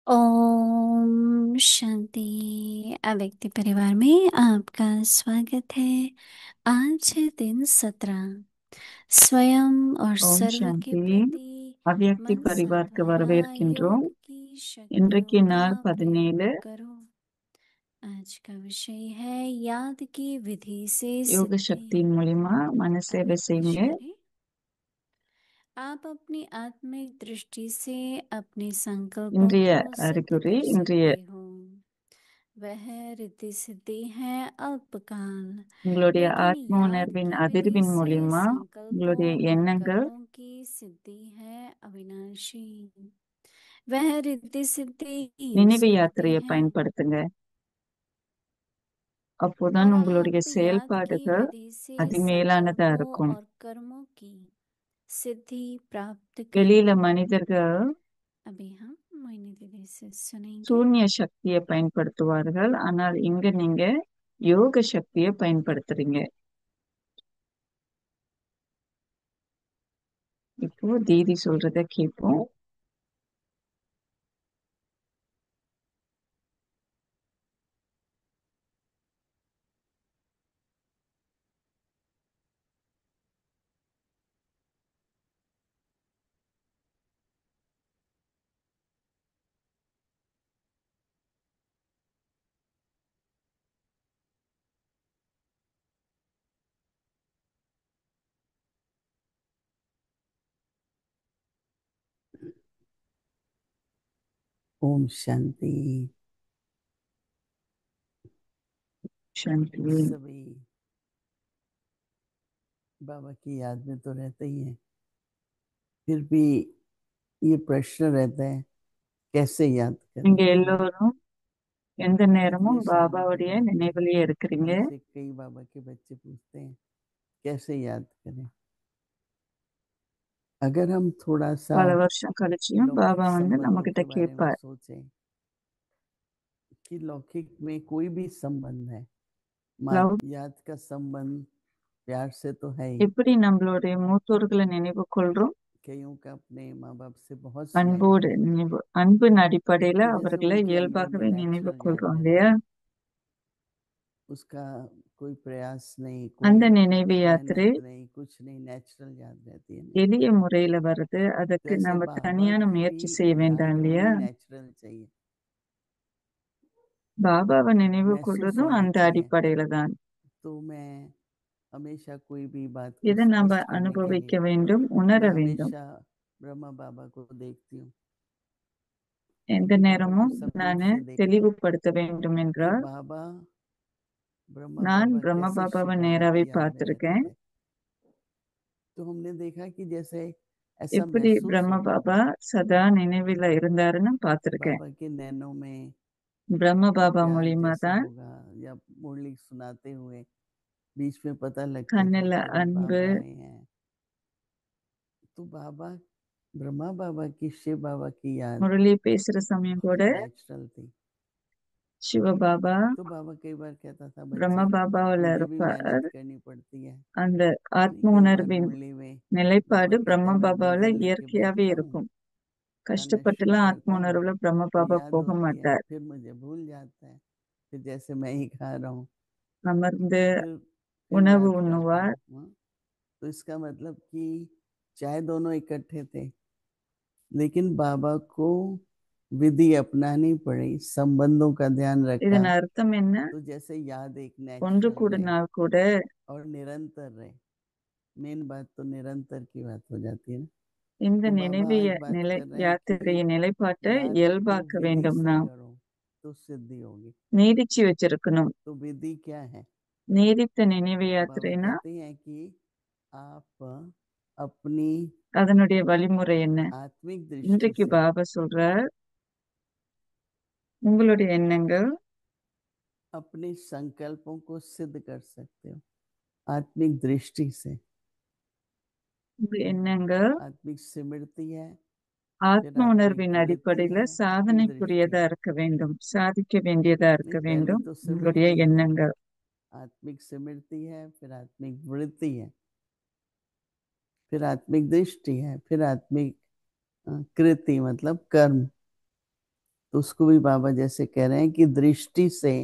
ओम शांति। अव्यक्ति परिवार में आपका स्वागत है। आज है दिन 17। स्वयं और ஓம் सर्व के சாந்தி. प्रति அவ்யக்தி मन सा பரிவார்க்கு बनाया, வரவேற்கின்றோம். योग की இன்றைக்கு शक्तियों நாள் का प्रयोग 17 करो। आज का विषय है याद की विधि से யோக सिद्धि। சக்தியின் மூலியமா மனசேவை अव्यक्त செய்யுங்க. शेरे, आप अपनी आत्मिक दृष्टि से अपने संकल्पों இன்றைய को सिद्ध அறிகுறி, कर இன்றைய सकते हो। वह रिद्धि सिद्धि है अल्पकाल, உங்களுடைய लेकिन ஆத்ம याद உணர்வின் की विधि அதிர்வின் से மூலியமா संकल्पों உங்களுடைய और எண்ணங்கள் कर्मों की सिद्धि है अविनाशी। वह रिद्धि सिद्धि நினைவு स्मृति யாத்திரையை है। பயன்படுத்துங்க. அப்போதான் और உங்களுடைய आप याद की செயல்பாடுகள் विधि से அதிமேலானதா संकल्पों இருக்கும். और कर्मों की सिद्धि प्राप्त வெளியில करें। மனிதர்கள் अभी हम मोहिनी दीदी से सुनेंगे। சூன்ய சக்தியை பயன்படுத்துவார்கள், ஆனால் இங்க நீங்க யோக சக்தியை பயன்படுத்துறீங்க. இப்போ தீதி சொல்றத கேட்போம். ओम शांति। சாந்தி. सभी बाबा की याद में तो रहते ही हैं, फिर भी ये प्रश्न रहता है कैसे याद करें। நீங்க எல்லோரும் எந்த நேரமும் हमेशा பாபாவுடைய நினைவிலேயே இருக்கிறீங்க. मुझसे कई बाबा के बच्चे पूछते हैं कैसे याद करें। अगर हम थोड़ा सा பல வருஷம் கழிச்சியும் लौकिक பாபா நம்ம संबंधों கிட்ட के बारे में கேட்பார், सोचें कि लौकिक में कोई भी संबंध है, லவ் याद का संबंध प्यार से तो है ही। எப்படி நம்மளுடைய மூத்தோர்களை நினைவு கொள்றோம்? कईयों का अपने माँ बाप से बहुत स्नेह அன்போடு होता है, நினைவு, அன்பின் அடிப்படையில क्योंकि जैसे அவர்களை उनके अंदर में இயல்பாகவே நினைவு नेचुरल याद கொள்றோம் रहती இல்லையா? है, उसका कोई प्रयास नहीं, அந்த कोई நினைவு யாத்திரை मेहनत नहीं, कुछ नहीं, नेचुरल याद रहती है। नहीं எளிய முறையில வருது, तो அதுக்கு ऐसे நம்ம बाबा தனியான की भी முயற்சி செய்ய வேண்டாம் याद இல்லையா? होनी नेचुरल चाहिए, பாபாவை நினைவு महसूस கொள்றதும் होना அந்த चाहिए। அடிப்படையில தான். तो मैं हमेशा कोई भी बात को இதை நம்ம स्पष्ट करने के அனுபவிக்க लिए வேண்டும், உணர मैं வேண்டும். हमेशा ब्रह्मा बाबा को देखती हूँ, எந்த क्योंकि बाबा को நேரமும் समीप நான் से देखती हूँ தெளிவுபடுத்த வேண்டும் कि என்றால், बाबा ब्रह्मा நான் बाबा பிரம்ம कैसे शिव பாபாவை बाबा நேராவே की याद में रहते பார்த்திருக்கேன். थे। तो हमने देखा कि जैसे ऐसा எப்படி महसूस பிரம்ம होता பாபா था சதா நினைவில் இருந்தாருன்னு பார்த்திருக்கேன். बाबा के नैनों में பிரம்ம कोई பாபா प्यार மூலியமா जैसा தான் होगा, या मुरली सुनाते हुए बीच में पता लगता था கண்ணுல कि अभी அன்பு, बाबा आए हैं। तो बाबा ब्रह्मा बाबा की शिव बाबा की याद முரளி பேசுற சமயம் கூட बहुत नेचुरल थी। சிவ பாபா तो बाबा कई बार कहता था பிரம்ம बच्चे பாபாவுல मुझे भी मेहनत இருப்பார். करनी पड़ती है। அந்த नहीं, ஆத்ம कई बार உணர்வின் मुरली में நிலைப்பாடு बाबा कहते பிரம்ம हैं मैं பாபாவுல भजन लेके இயற்கையாவே बैठता हूँ, இருக்கும். खाना शुरू கஷ்டப்பட்டுலாம் ஆத்ம करता हूँ உணர்வுல பிரம்ம तो பாபா याद போக होती है, மாட்டார். फिर मुझे भूल जाता है, फिर जैसे मैं ही खा रहा हूँ, அமர்ந்து फिर உணவு याद करता உண்ணுவார். हूँ। हाँ? तो इसका मतलब कि चाहे दोनों इकट्ठे थे, लेकिन बाबा को विधि अपनानी पड़ी, संबंधों का ध्यान रखा, இதன் அர்த்தம் என்ன? तो जैसे याद एक ஒன்று नेचुरल रहे கூடினால் கூட और निरंतर रहे। मेन बात तो निरंतर की बात हो जाती है ना। இந்த तो बाबा நினைவு आज बात நிலை कर रहे हैं कि யாத்திரையின் நிலைப்பாட்டை याद को இயல்பாக்க विधि வேண்டும். से நாம் करो तो सिद्धि होगी। நீடிச்சு வச்சிருக்கணும். तो विधि क्या है? நீடித்த நினைவு बाबा யாத்திரைனா कहते हैं कि आप अपनी அதனுடைய வழிமுறை என்ன? आत्मिक दृष्टि இன்றைக்கு से பாபா சொல்றார், உங்களுடைய எண்ணங்கள் अपने संकल्पों को सिद्ध कर सकते हो आत्मिक दृष्टि से। உங்க எண்ணங்கள் आत्मिक स्मृति है, फिर ஆத்ம आत्मिक உணர்வின் वृत्ति அடிப்படையில है, फिर दृष्टि சாதனைக்குரியதா है। இருக்க வேண்டும், சாதிக்க வேண்டியதா இருக்க नहीं, पहले வேண்டும் तो உங்களுடைய स्मृति है, எண்ணங்கள். आत्मिक स्मृति है, फिर आत्मिक वृत्ति है, फिर आत्मिक दृष्टि है, फिर आत्मिक कृति मतलब कर्म। तो उसको भी बाबा जैसे कह रहे हैं कि दृष्टि से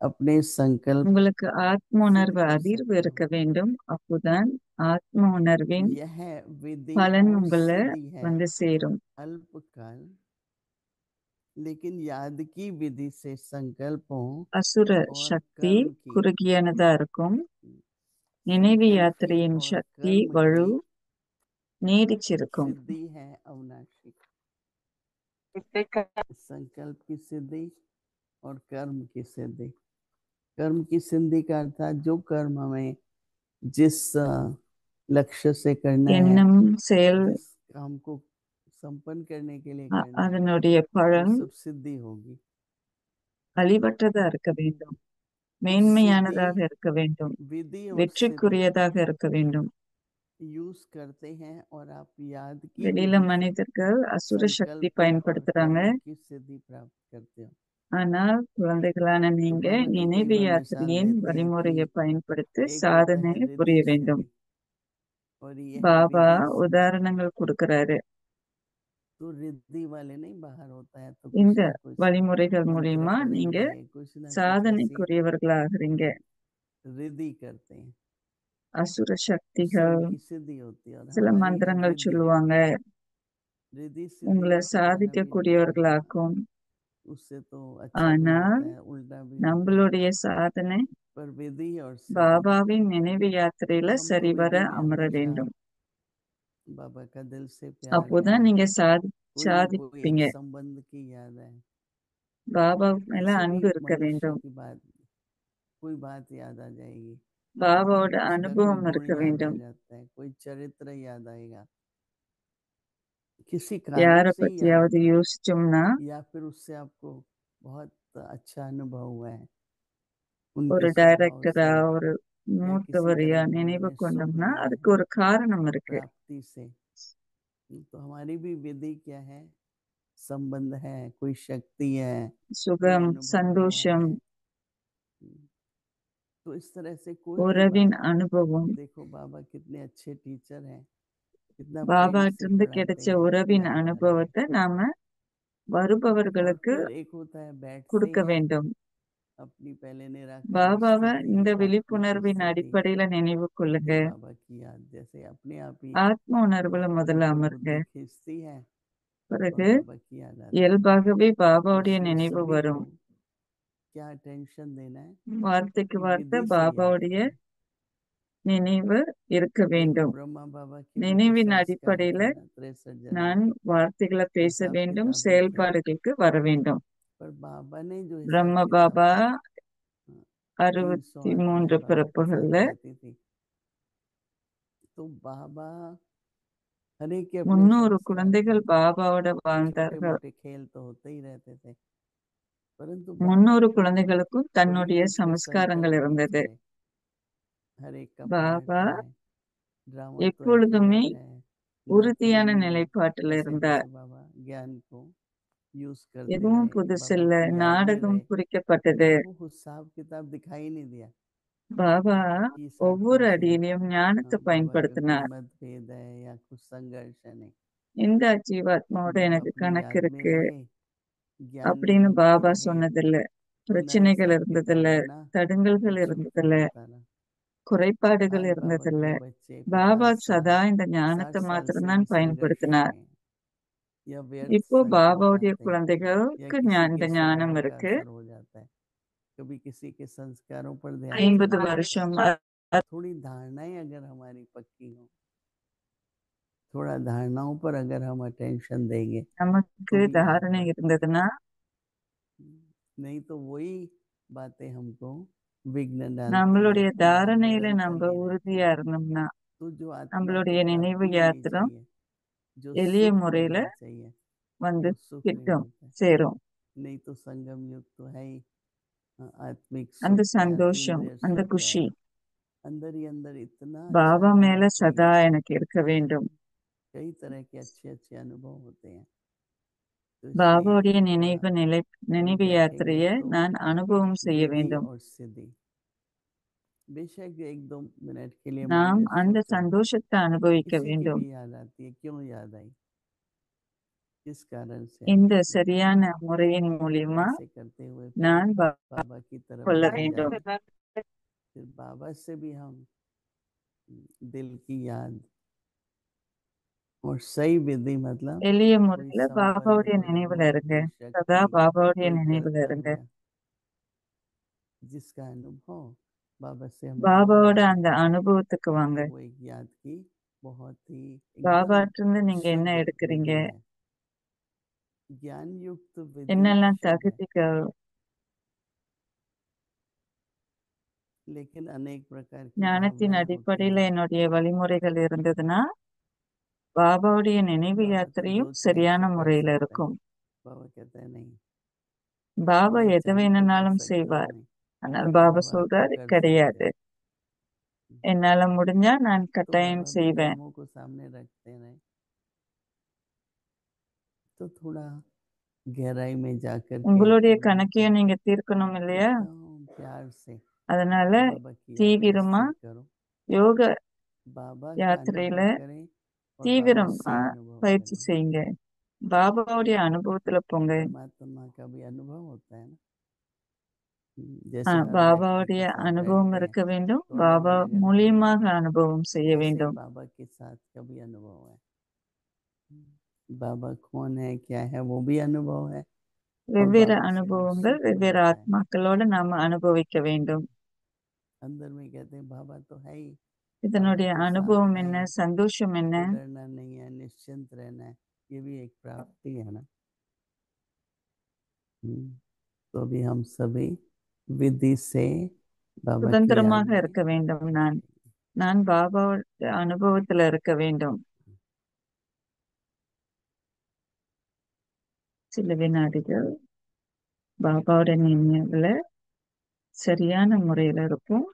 अपने संकल्प உங்களுக்கு ஆத்ம सिद्ध உணர்வு कर அதிர்வு सकते இருக்க हो। வேண்டும். அப்போதான் ஆத்ம உணர்வின் यह विधि பலன் और உங்களை सिद्धि है வந்து சேரும். अल्पकाल, लेकिन याद की विधि से संकल्पों அசுர और சக்தி कर्म की குறுகியனதா இருக்கும். நினைவு संकल्प की யாத்திரையின் और சக்தி कर्म வலு की நீடிச்சிருக்கும். सिद्धि है अविनाशी। संकल्प की सिद्धि और कर्म की सिद्धि। कर्म की सिद्धि का अर्थात जो कर्म हमें जिस लक्ष्य से करना है, எண்ணம் செயல் जिस काम को संपन्न करने के लिए करना है, அதனுடைய वो பலன் सब सिद्धि होगी। அழிவற்றதா இருக்க வேண்டும், तो सिद्धि மேன்மையானதாக இருக்க வேண்டும், विधि और सिद्धि வெற்றிக்குரியதாக இருக்க வேண்டும். यूज करते हैं और आप याद की வெளியில विधि से மனிதர்கள் அசுர சக்தி संकल्पों और பயன்படுத்துறாங்க. कर्म की सिद्धि प्राप्त करते हो। ஆனால் குழந்தைகளான तो நீங்க बाबा जी कई நினைவு बार मिसाल யாத்திரையின் देते हैं कि வழிமுறையை பயன்படுத்தி एक होता है சாதனையை रिद्धि புரிய வேண்டும். सिद्धि और यह பாபா विधि सिद्धि। உதாரணங்கள் கொடுக்கிறாரு. तो रिद्धि वाले नहीं बाहर होता है तो இந்த कुछ ना कुछ வழிமுறைகள் मंत्र மூலியமா நீங்க पढ़ेंगे, कुछ ना कुछ ऐसी சாதனைக்குரியவர்களாகிறீங்க. रिद्धि करते हैं, அசுர उससे சக்திகள் उनकी सिद्धि होती है। और சில हमारी है மந்திரங்கள் रिद्धि। சொல்லுவாங்க, रिद्धि सिद्धि உங்களை में तो कहना சாதிக்க भी नहीं पड़ता, கூடியவர்களாக்கும். उससे तो अच्छा भी ஆனால் होता है उल्टा भी होता है। நம்மளுடைய சாதனை पर विधि और सिद्धि, பாபாவின் நினைவு तो யாத்திரையில हम तो சரிவர विधि में அமர हमेशा வேண்டும். बाबा का दिल से प्यार அப்போதான் है, நீங்க कोई ना कोई சாதிப்பீங்க. एक संबंध की याद है, பாபா மேல किसी भी அன்பு இருக்க मनुष्य வேண்டும். की बात, कोई बात याद आ जाएगी, பாபாவோட उसका कोई அனுபவம் गुण இருக்க याद आ வேண்டும். जाता है, कोई चरित्र याद आएगा, किसी யார कारण से ही याद பத்தியாவது आता है, யோசிச்சோம்னா, या फिर उससे आपको बहुत अच्छा अनुभव हुआ है, उनके ஒரு स्वभाव டைரக்டரா से ஒரு या किसी மூத்தவரையா तरह का நினைவு उन्होंने सुख கொண்டோம்னா दिया அதுக்கு है ஒரு காரணம் இருக்கு. प्राप्ति से। तो हमारी भी विधि क्या है, संबंध है, कोई शक्ति है, कोई சுகம், अनुभव हुआ சந்தோஷம், है। तो इस तरह से कोई भी உறவின் बात, அனுபவம், देखो बाबा कितने अच्छे टीचर हैं, कितना प्रेम பாபாட்ட से இருந்து पढ़ाते கிடைச்ச हैं, உறவின் याद आ जाए। அனுபவத்தை நாம और வருபவர்களுக்கு फिर एक होता है बैठते கொடுக்க हैं, வேண்டும். अपनी पहले निराकार பாபாவை स्थिति, இந்த आत्मिक விழிப்புணர்வின் स्थिति, அடிப்படையில निனைவு கொள்ளுங்க. फिर बाबा की याद जैसे अपने आप ही ஆத்ம உணர்வுல முதல்ல ऊपर அமருங்க. बुद्धि खींचती है और பிறகு बाबा की याद आती है। இயல்பாகவே तो பாபாவுடைய इसलिए நினைவு सभी को வரும். क्या टेंशन देना है வார்த்தைக்கு कि வார்த்தை विधि से याद பாபாவுடைய करें। நினைவு இருக்க देखो வேண்டும். ब्रह्मा बाबा के भी तो நினைவின் संस्कार அடிப்படையில थे ना, 63 जन्म நான் के வார்த்தைகளை பேச हिसाब வேண்டும், किताब भी थे। செயல்பாடுகளுக்கு வர வேண்டும். पर बाबा ने जो हिसाब பிரம்ம किताब, பாபா 300 63 आत्माएं बाबा के साथ பிறப்புகள்ல रहती थी, तो बाबा हर एक के अपने 300 संस्कार थे। குழந்தைகள் பாபாவோட छोटे வாழ்ந்தார்கள். मोटे खेल तो होते ही रहते थे, परंतु बाबा 300 குழந்தைகளுக்கும் कभी தன்னுடைய भी कोई சமஸ்காரங்கள் संकल्प नहीं இருந்தது. छोड़े। हर एक का पार्ट பாபா है, ड्रामा तो எப்பொழுதுமே एक्यूरेट है, नाटक உறுதியான भी நிலைப்பாட்டில் ऐसे இருந்தார். कैसे बाबा ज्ञान को यूज करते எதுவும் रहे, बाबा புதுசில்ல, की याद में நாடகம் रहे, குறிக்கப்பட்டது. वो हिसाब किताब दिखाई नहीं दिया பாபா कि इस ஒவ்வொரு आत्मा से அடியிலையும் ஞானத்தை बाबा का कोई பயன்படுத்தினார். मतभेद है या कुछ संघर्ष है, नहीं। இந்த ஜீவாத்மாவோட बाबा எனக்கு अपनी கணக்கு याद में இருக்கு रहे, ज्ञान में அப்படின்னு डूबते பாபா रहे, சொன்னதில்ல. ना பிரச்சனைகள் हिसाब இருந்ததில்ல, किताब बना, தடுங்கல்கள் कुछ भी இருந்ததில்ல, फर्क होता ना। குறைபாடுகள் आज बाबा இருந்ததில்ல. के बच्चे பாபா 50 சதா साल இந்த 60 ஞானத்தை साल से மாத்திரம்தான் भी संघर्ष பயன்படுத்தினார். में, या व्यर्थ இப்போ संकल्प பாபாவுடைய आते हैं, या குழந்தைகளுக்கு किसी இந்த के ஞானம் स्वभाव का இருக்கு. असर हो जाता है, कभी किसी के संस्कारों पर ध्यान 50 चला जाता வருஷம் है। थोड़ी धारणाएं अगर हमारी पक्की हो, थोड़ा धारणाओं पर अगर हम अटेंशन देंगे நமக்கு तो भी याद தாரணை बढ़ती है। இருந்ததுன்னா, नहीं तो वही बातें हमको विघ्न डालती है, நம்மளுடைய याद தாரணையில निरंतर நம்ம नहीं रहती உறுதியா है। இருந்தோம்னா, तो जो आत्मा को நம்மளுடைய நினைவு प्राप्ति मिलनी யாத்திரம் चाहिए, जो எளிய सुख முறையில मिलना चाहिए, வந்து वो सुख नहीं கிட்டும், मिलता है। சேரும். नहीं तो संगम युग तो है ही, आत्मिक அந்த सुख या சந்தோஷம், अतीन्द्रिय அந்த सुख है, குஷி अंदर ही अंदर इतना अच्छा பாபா होना மேல சதா चाहिए। எனக்கு இருக்க வேண்டும். कई तरह के अच्छे अच्छे अनुभव होते हैं, तो इसलिए பாபாவுடைய थोड़ा हम நினைவு बैठेंगे யாத்திரையை तो நான் அனுபவம் செய்ய विधि வேண்டும். और सिद्धि, बेशक 1-2 मिनट के लिए मन நாம் में அந்த सोचो, சந்தோஷத்தை அனுபவிக்க किसी की வேண்டும். भी याद आती है, क्यों याद आई, किस कारण से இந்த हम சரியான முறையின் மூலியமா ऐसे करते हुए फिर நான் बाबा की तरफ கொள்ள ध्यान வேண்டும். जाए, फिर बाबा से भी हम दिल की याद और सही विधि मतलब எளிய कोई முறையில संबंध, பாபாவுடைய कोई நினைவுல गुण, இருங்க. कोई சதா शक्ति, பாபாவுடைய कोई நினைவுல இருங்க. कर्तव्य जिसका अनुभव बाबा से हमें பாபாவோட होना है, அந்த अनुभवத்துக்கு வாங்க. तो वो एक याद की बहुत ही एकदम பாபாட்ட இருந்து நீங்க என்ன शुद्ध எடுக்கிறீங்க, विधि है, ज्ञान युक्त विधि என்னெல்லாம் शुद्ध है, தகுதிகள், लेकिन अनेक प्रकार की ஞானத்தின் भावनाएं होती அடிப்படையில हैं। என்னுடைய வழிமுறைகள் இருந்ததுன்னா பாபாவுடைய நினைவு बाबा तो जो யாத்திரையும் चाहे சரியான सो कर முறையில सकते हैं, இருக்கும். बाबा कहते हैं नहीं, பாபா नहीं எது चाहे तो कर வேணும்னாலும் सकते हो செய்வார். नहीं, ஆனால் பாபா बाबा तो சொல்றாரு कर सकते கிடையாது. हैं। என்னால முடிஞ்சா நான் तो கட்டாயம் बाबा भी செய்வேன். नियमों को सामने रखते रहे, तो थोड़ा गहराई में जाकर के உங்களுடைய கணக்கையும் நீங்க தீர்க்கணும் இல்லையா? एकदम प्यार से அதனால बाबा की याद का தீவிரமா स्थिर करो, யோக बाबा का யாத்திரையில अनुभव करें और बाबा தீவிரமா से अनुभव பயிற்சி करें। செய்யுங்க. பாபாவுடைய அனுபவத்துல போங்க. परमात्मा का भी अनुभव होता है ना, जैसे हर व्यक्ति பாபாவுடைய के साथ அனுபவம் बैठते हैं இருக்க வேண்டும். तो अलग பாபா अलग अनुभव மூலியமாக होते हैं, அனுபவம் செய்ய ऐसे ही வேண்டும். बाबा के साथ का भी अनुभव है। बाबा कौन है क्या है वो भी अनुभव है, और வெவ்வேறு बाबा से जो அனுபவங்கள் सुख வெவ்வேறு मिलता है, ஆத்மாக்களோட நாம அனுபவிக்க வேண்டும். अंदर में कहते हैं बाबा तो है ही, बाबा இதனுடைய तो साथ அனுபவம் है என்ன, ही, சந்தோஷம் என்ன? तो डरना नहीं है, निश्चिंत रहना है, ये भी एक प्राप्ति है ना। तो अभी हम सभी विधि से बाबा की याद சுதந்திரமாக में இருக்க வேண்டும். நான் बैठेंगे। நான் பாபாவோட அனுபவத்துல இருக்க வேண்டும். சில வினாடிகள் பாபாவோட நினைவுல சரியான முறையில இருக்கும்.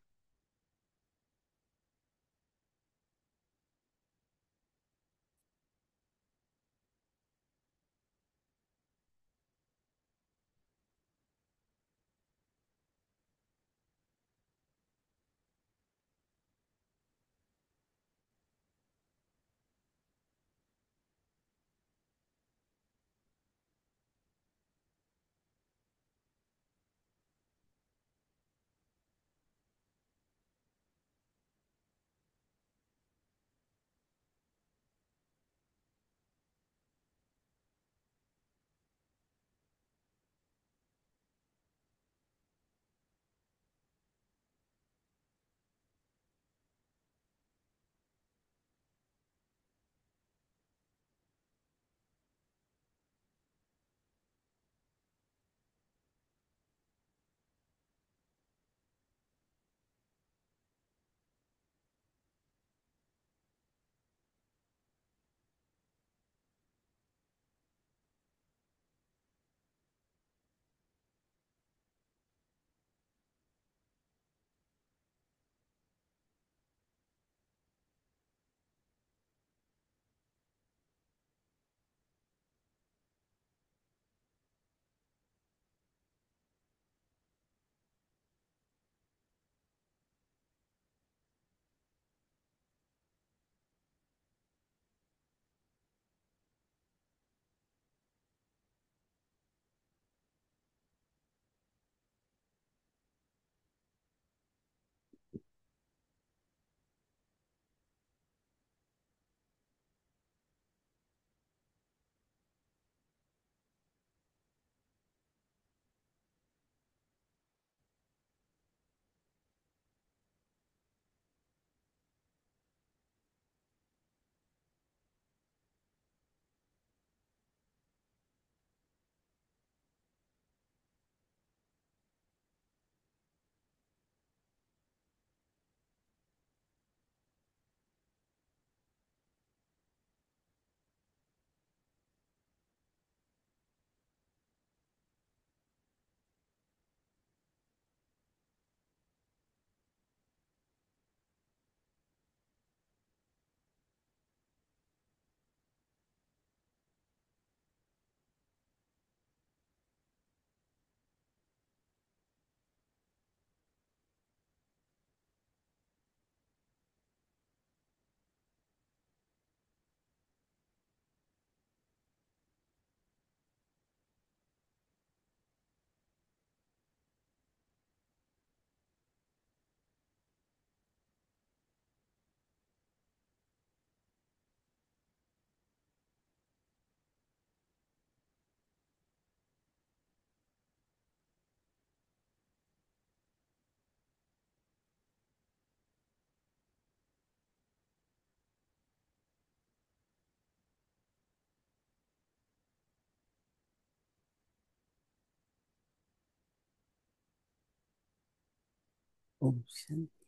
ओम शांति।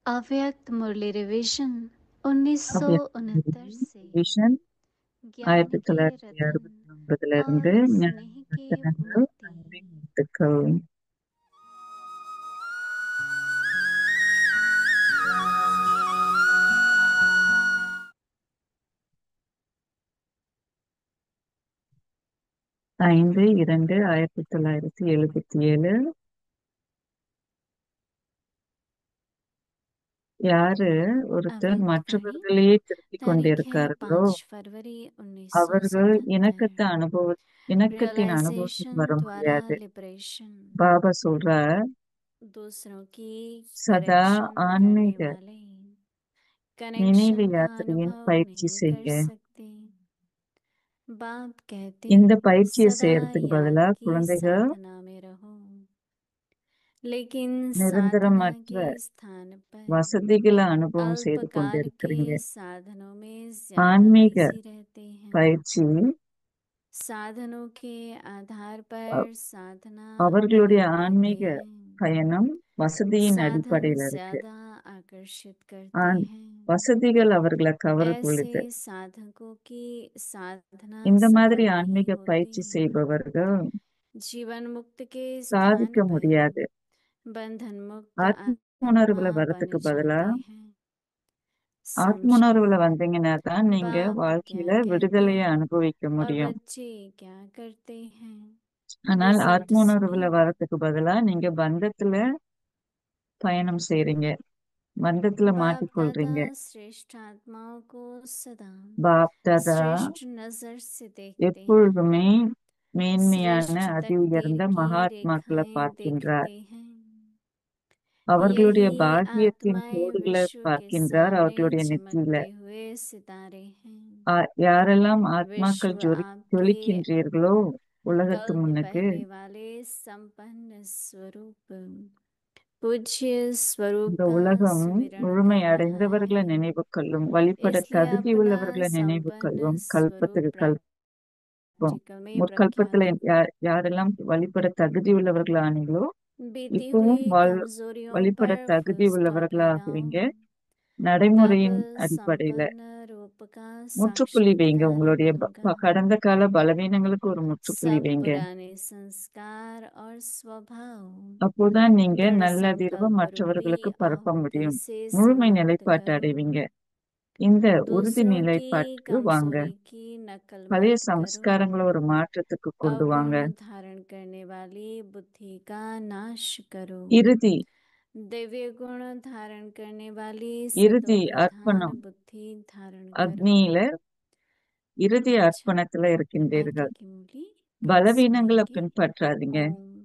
अव्यक्त मुरली रिवीजन 1969 से விஷன் ज्ञान के रतन 1969 और ஞான स्नेह के ரத்தனங்கள் मोती। அன்பின் முத்துக்கள். 5/2/1977. யாரு ஒருத்தர் अव्यक्त वाणी மற்றவர்களையே திருத்திக் तारीख है கொண்டிருக்கார்களோ 5 फरवरी அவர்கள் 1977। இணக்கத்தின் அனுபவத்துக்கு रियलाइजेशन வர द्वारा முடியாது. लिबरेशन, பாபா சொல்றார், दूसरों की சதா करेक्शन करने ஆன்மீக वाले நினைவு कनेक्शन का யாத்திரையின் अनुभव பயிற்சி नहीं कर செய்ய. सकते। बाप कहते இந்த हैं பயிற்சியை सदा செய்யறதுக்கு பதிலா याद की குழந்தைகள் साधना में रहो, लेकिन साधना நிரந்தரமற்ற के स्थान पर வசதிகளை அனுபவம் செய்து अल्पकाल கொண்டிருக்கிறீங்க. के साधनों में ज्यादा ஆன்மீக बिजी रहते हैं। பயிற்சி साधनों के आधार அ- पर साधना அவர்களுடைய बना ஆன்மீக लेते हैं। பயணம் வசதியின் साधन அடிப்படையில இருக்கு. ज्यादा आकर्षित करते हैं। வசதிகள் அவர்களை கவரும் பொழுது ऐसे साधकों की साधना இந்த மாதிரி सफल नहीं ஆன்மீக பயிற்சி होती। செய்பவர்கள் जीवन मुक्त के स्थान சாதிக்க पर முடியாது. बंधन मुक्त ஆத்ம आत्मा உணர்வுல बन வர்றதுக்கு பதிலா जाते हैं। ஆத்ம समझो, உணர்வுல வந்தீங்கன்னா தான் நீங்க बाप क्या வாழ்க்கையில कहते விடுதலையை हैं அனுபவிக்க और முடியும். बच्चे क्या करते हैं। ஆனால் रिजल्ट ஆத்ம உணர்வுல सुनिए। வர்றதுக்கு பதிலா நீங்க பந்தத்துல பயணம் செய்றீங்க, பந்தத்துல बाप दादा மாட்டிக்கொள்றீங்க. श्रेष्ठ आत्माओं को सदा பாப் தாதா श्रेष्ठ नजर से देखते हैं। எப்பொழுதுமே மேன்மையான श्रेष्ठ அதி तकदीर உயர்ந்த की மகாத்மாக்களை रेखाएं பார்க்கின்றார். देखते हैं। அவர்களுடைய यही பாக்கியத்தின் आत्माएं கோடுகளை विश्व के பார்க்கின்றார் सामने அவர்களுடைய நெற்றியில. चमकते हुए सितारे हैं। யாரெல்லாம் ஆத்மாக்கள் विश्व आपके ஜொலிக்கின்றீர்களோ உலகத்து कल्प முன்னுக்கு पहले वाले संपन्न स्वरूप पूज्य स्वरूप இந்த का உலகம் सुमिरण முழுமை कर रहा அடைந்தவர்களை है। நினைவு கொள்ளும், வழிபட इसलिए தகுதி अपना உள்ளவர்களை நினைவு संपन्न கொள்ளும். स्वरूप கல்பத்துக்கு கல்பம் प्राप्तिक में முற்கல்பத்துல प्रख्यात। யாரெல்லாம் வழிபட தகுதி உள்ளவர்கள் ஆனீங்களோ बीती இப்பவும் हुई कमजोरियों வழிபட पर फुल தகுதி स्टॉप உள்ளவர்களாகுவீங்க. लगाओ। நடைமுறையின் तब அடிப்படையில संपन्न रूप का முற்றுப்புள்ளி வைங்க. साक्षात्कार உங்களுடைய होगा। கடந்த கால பலவீனங்களுக்கு ஒரு முற்றுப்புள்ளி सब வைங்க. पुराने संस्कार और स्वभाव அப்போதான் நீங்க दृढ़ நல்ல அதிர்வை संकल्प रूपी மற்றவர்களுக்கு பரப்ப आहुति முடியும். से முழுமை समाप्त நிலைப்பாட்டு करो। அடைவீங்க. இந்த உறுதி दूसरों की நிலைப்பாட்டுக்கு வாங்க. कमजोरी की नकल பழைய मत करो। சம்ஸ்காரங்களை ஒரு மாற்றத்துக்கு கொண்டு வாங்க. अवगुण धारण करने वाली बुद्धि का नाश करो। இறுதி दिव्य गुण धारण करने वाली இறுதி सतोप्रधान அர்ப்பணம் बुद्धि धारण करो। அக்னியில இறுதி अच्छा, அர்ப்பணத்துல आगे இருக்கின்றீர்கள். की मूली कल பலவீனங்களை सुनेंगे। பின்பற்றாதீங்க. ओम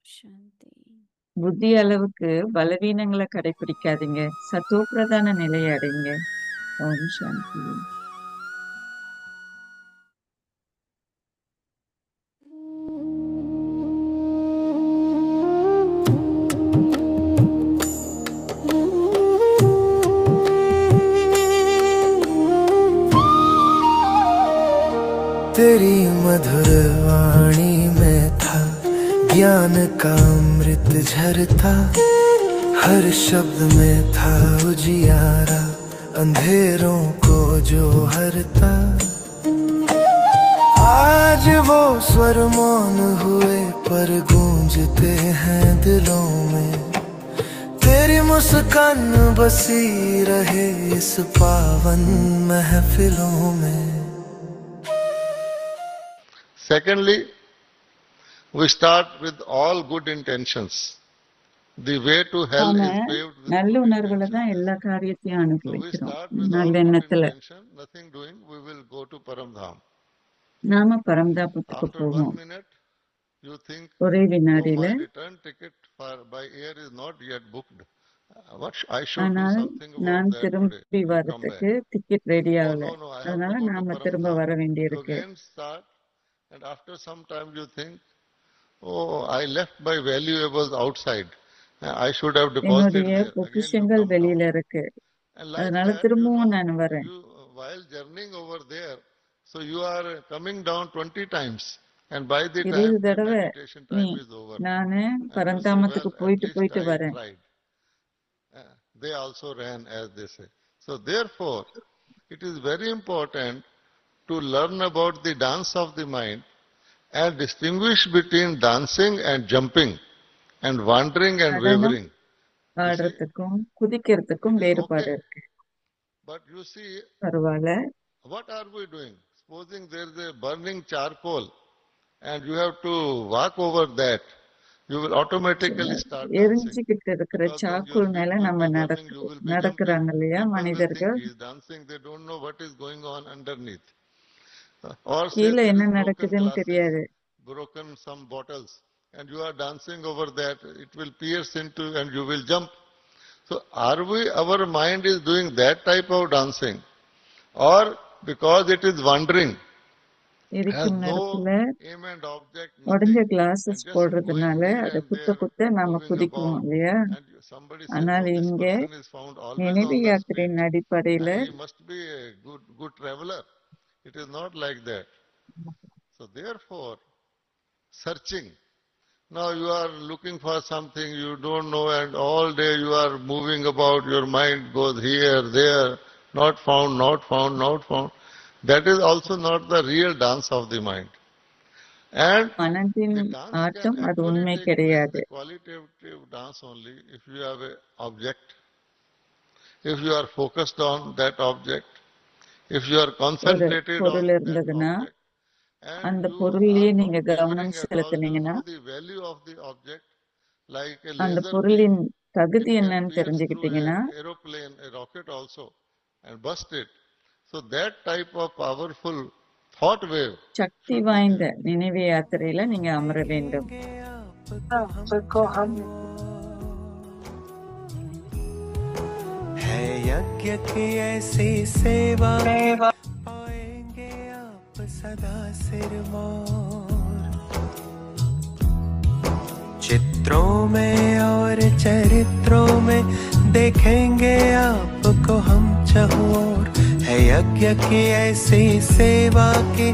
शांति। புத்தி அளவுக்கு பலவீனங்களை கடைபிடிக்காதீங்க. சத்தோப்பிரதான நிலையை அடைங்க. ஓம் சாந்தி. तेरी मधुर वाणी में था ज्ञान का अमृत झरता, हर शब्द में था उजियारा अंधेरों को जो हरता। आज वो स्वर मौन हुए पर गूंजते हैं दिलों में, तेरी मुस्कान बसी रहे इस पावन महफिलों में। Secondly, we start with all good intentions. The way to hell நாம is paved with நல்ல good உணர்வுல தான் intentions. எல்லா காரியத்தையும் So we அனுபவிக்கிறோம். start with all நல்ல good எண்ணத்துல intention, nothing doing, we will go to Paramdham. நாம பரம்தாபத்துக்கு After 1 போவோம். minute, you think, ஒரே oh, வினாடியில. my return ticket by air is not yet booked. I should do ஆனால் something about நான் that திரும்பி today to come வர்றதுக்கு back. Ticket ready Oh, ஆகல, no, I have அதனால to go to நாம திரும்ப Paramdham. வர You வேண்டியிருக்கு. again start, and after some time you think, oh, I left my valuables outside. I should have deposited என்னுடைய there. Again you பொக்கிஷங்கள் come down. வெளியில இருக்கு, And like அதனால that, you know, திரும்பவும் நான் வரேன். you while journeying over there, so you are coming down 20 times. And by the 20 time the தடவை meditation நீ time is over, நானு and you say, பரந்தாமத்துக்கு well, at போயிட்டு least போயிட்டு I வரேன். tried. They also ran, as they say. So therefore, it is very important to learn about the dance of the mind and distinguish between dancing and jumping and wandering and நடனம் wavering. You see, ஆடுறதுக்கும் it குதிக்கிறதுக்கும் is வேறுபாடு okay. இருக்கு. But you see, பரவாயில்ல. what are we doing? Supposing there is a burning charcoal and you have to walk over that, you will automatically start dancing. எரிஞ்சுக்கிட்டு இருக்கிற Because when your சாக்குள் feet மேல will நம்ம be burning, you will be jumping. நடக்கிறாங்க இல்லையா People will think மனிதர்கள். he is dancing, they don't know what is going on underneath. Or say கீழே there என்ன is broken நடக்குதுன்னு glasses, தெரியாது. broken some bottles, and you are dancing over that, it will pierce into and you will jump. So our mind is doing that type of dancing, or because it is wandering, has எரிக்கும் no நேரத்துல aim and object, உடஞ்ச nothing, and classes just going போடுறதுனால here அதை and குத்த there, குத்த நாம moving குதிக்குவோம் about, இல்லையா. and somebody says, ஆனால் oh, this இங்க person is found always நினைவு on the street, யாத்திரையின் அடிப்படையில he must be a good traveler. It is not like that. So therefore, searching. Now you are looking for something you don't know, and all day you are moving about, your mind goes here, there, not found, not found, not found. That is also not the real dance of the mind. And மனதின் the dance can ஆட்டம் அது actually உண்மை take place, கிடையாது. the qualitative dance only, if you have an object, if you are focused on that object, if you are ஒரு concentrated on பொருள் that இருந்ததுன்னா object, and அந்த you பொருள்லயே are நீங்க not கவனம் wavering at all, you செலுத்தினீங்கன்னா know the value of the object, like a அந்த laser beam. பொருளின் It தகுதி can என்னன்னு pierce through தெரிஞ்சுக்கிட்டீங்கன்னா an aeroplane, a rocket also, and bust it. So that type of powerful thought wave Sakthi should be வாய்ந்த there. நினைவு யாத்திரையில நீங்க அமர வேண்டும். आपको हम है यज्ञ की ऐसी सेवा पाएंगे आप सदा सिरमौर, चित्रों में और चरित्रों में देखेंगे आपको हम चहुओर, है यज्ञ की ऐसी सेवा की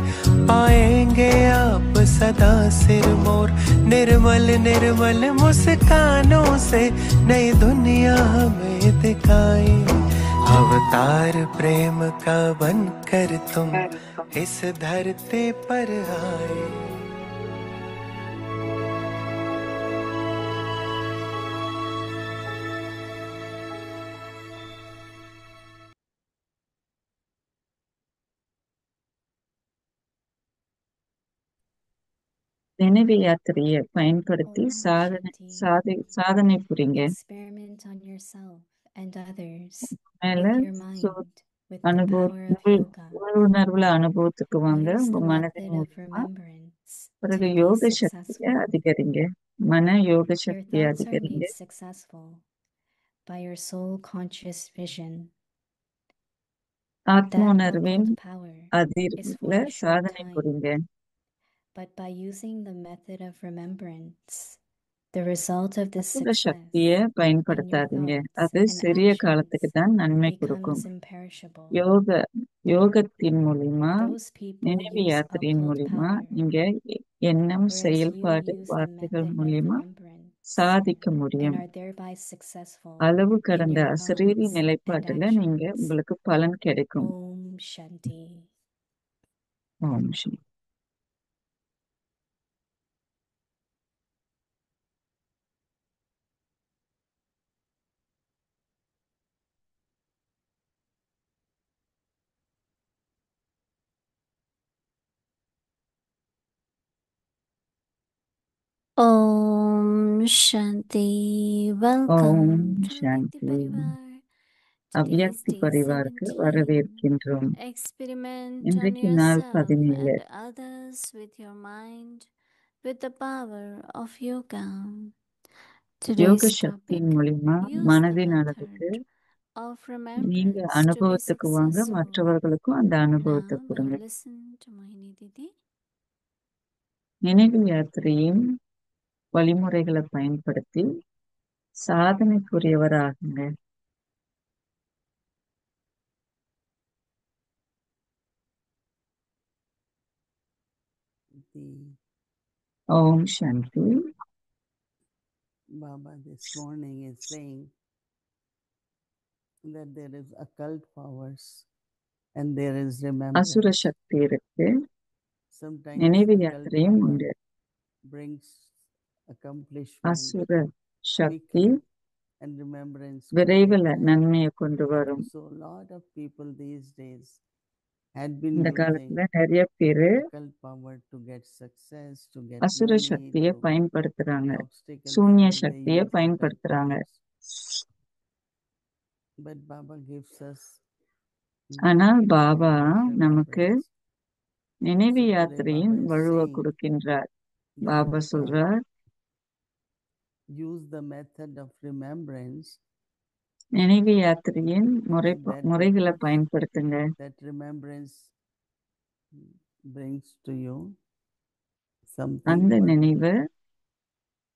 पाएंगे आप सदा सिरमौर, निर्मल निर्मल मुस्कानों से नई दुनिया हमें दिखाई, अवतार प्रेम का बनकर तुम इस धरती पर आए. நினைவு யாத்திரையை பயன்படுத்தி Om Shanti. சாதனை புரிங்க. Experiment on yourself and others மேல with your mind, with the power of yoga, உள்ளுணர்வுல அனுபவத்துக்கு வாங்க. use உங்க the மனதின் method of மூலமா remembrance to பிறகு be யோக சக்தியை successful. அதிகரிங்க. மன யோக Your சக்தியை thoughts are அதிகரிங்க. made successful by your soul conscious vision. That ஆத்ம உணர்வின் occult power is அதிர்வுல for a short சாதனை time, புரிங்க. but by using the method of remembrance, the result of this அசுர success சக்தியை in your பயன்படுத்தாதீங்க. thoughts அது and சிறிய காலத்துக்கு actions தான் நன்மை கொடுக்கும். becomes imperishable. யோகத்தின் மூலியமா Those people நினைவு use யாத்திரையின் occult மூலியமா power, நீங்க எண்ணம், whereas you செயல்பாடு, use the வார்த்தைகள் method of மூலியமா remembrance சாதிக்க and முடியும். are thereby successful அளவு in கடந்த your அசரீரி thoughts and நிலைப்பாட்டுல நீங்க actions. உங்களுக்கு பலன் கிடைக்கும். Om Shanti. Om Sri. Om Shanti. Om Welcome to Avyakti Shanti. Parivar. Today's அவ்யக்தி day பரிவாருக்கு 17. வரவேற்கின்றோம். Experiment on இன்றைக்கு நாள் yourself 17. and others with your mind, with the power of yoga. யோக Today's topic, சக்தியின் மூலியமா use the மனதின் அளவுக்கு method of நீங்க remembrance to be அனுபவத்துக்கு வாங்க, successful. மற்றவர்களுக்கும் அந்த அனுபவத்தை Now கொடுங்க. listen to Mohini Didi. நினைவு யாத்திரையின் வழிமுறைகளை பயன்படுத்தி சாதனைக்குரியவர் ஆகுங்க. The Om Shanti. Baba this morning is saying that there is occult powers and there is அசுர remembrance. சக்தி இருக்கு, Sometimes நினைவு occult யாத்திரையும் power உண்டு. brings accomplishment அசுர சக்தி quickly and remembrance quickly. விரைவில் Right? நன்மையை கொண்டு வரும். So a lot of people these days had been இந்த using காலத்துல நிறைய பேரு occult power to get success, to get அசுர money, சக்தியை to பயன்படுத்துறாங்க, the obstacles சூன்ய come, they சக்தியை use occult பயன்படுத்துறாங்க. powers. But Baba gives us ஆனால் பாபா power of நமக்கு remembrance. நினைவு So today யாத்திரையின் Baba is வலுவை saying கொடுக்கின்றார். that பாபா சொல்றார், use the method of remembrance, நினைவு யாத்திரையின் and that முறைகளை method, பயன்படுத்துங்க. that remembrance brings to you something அந்த நினைவு permanent,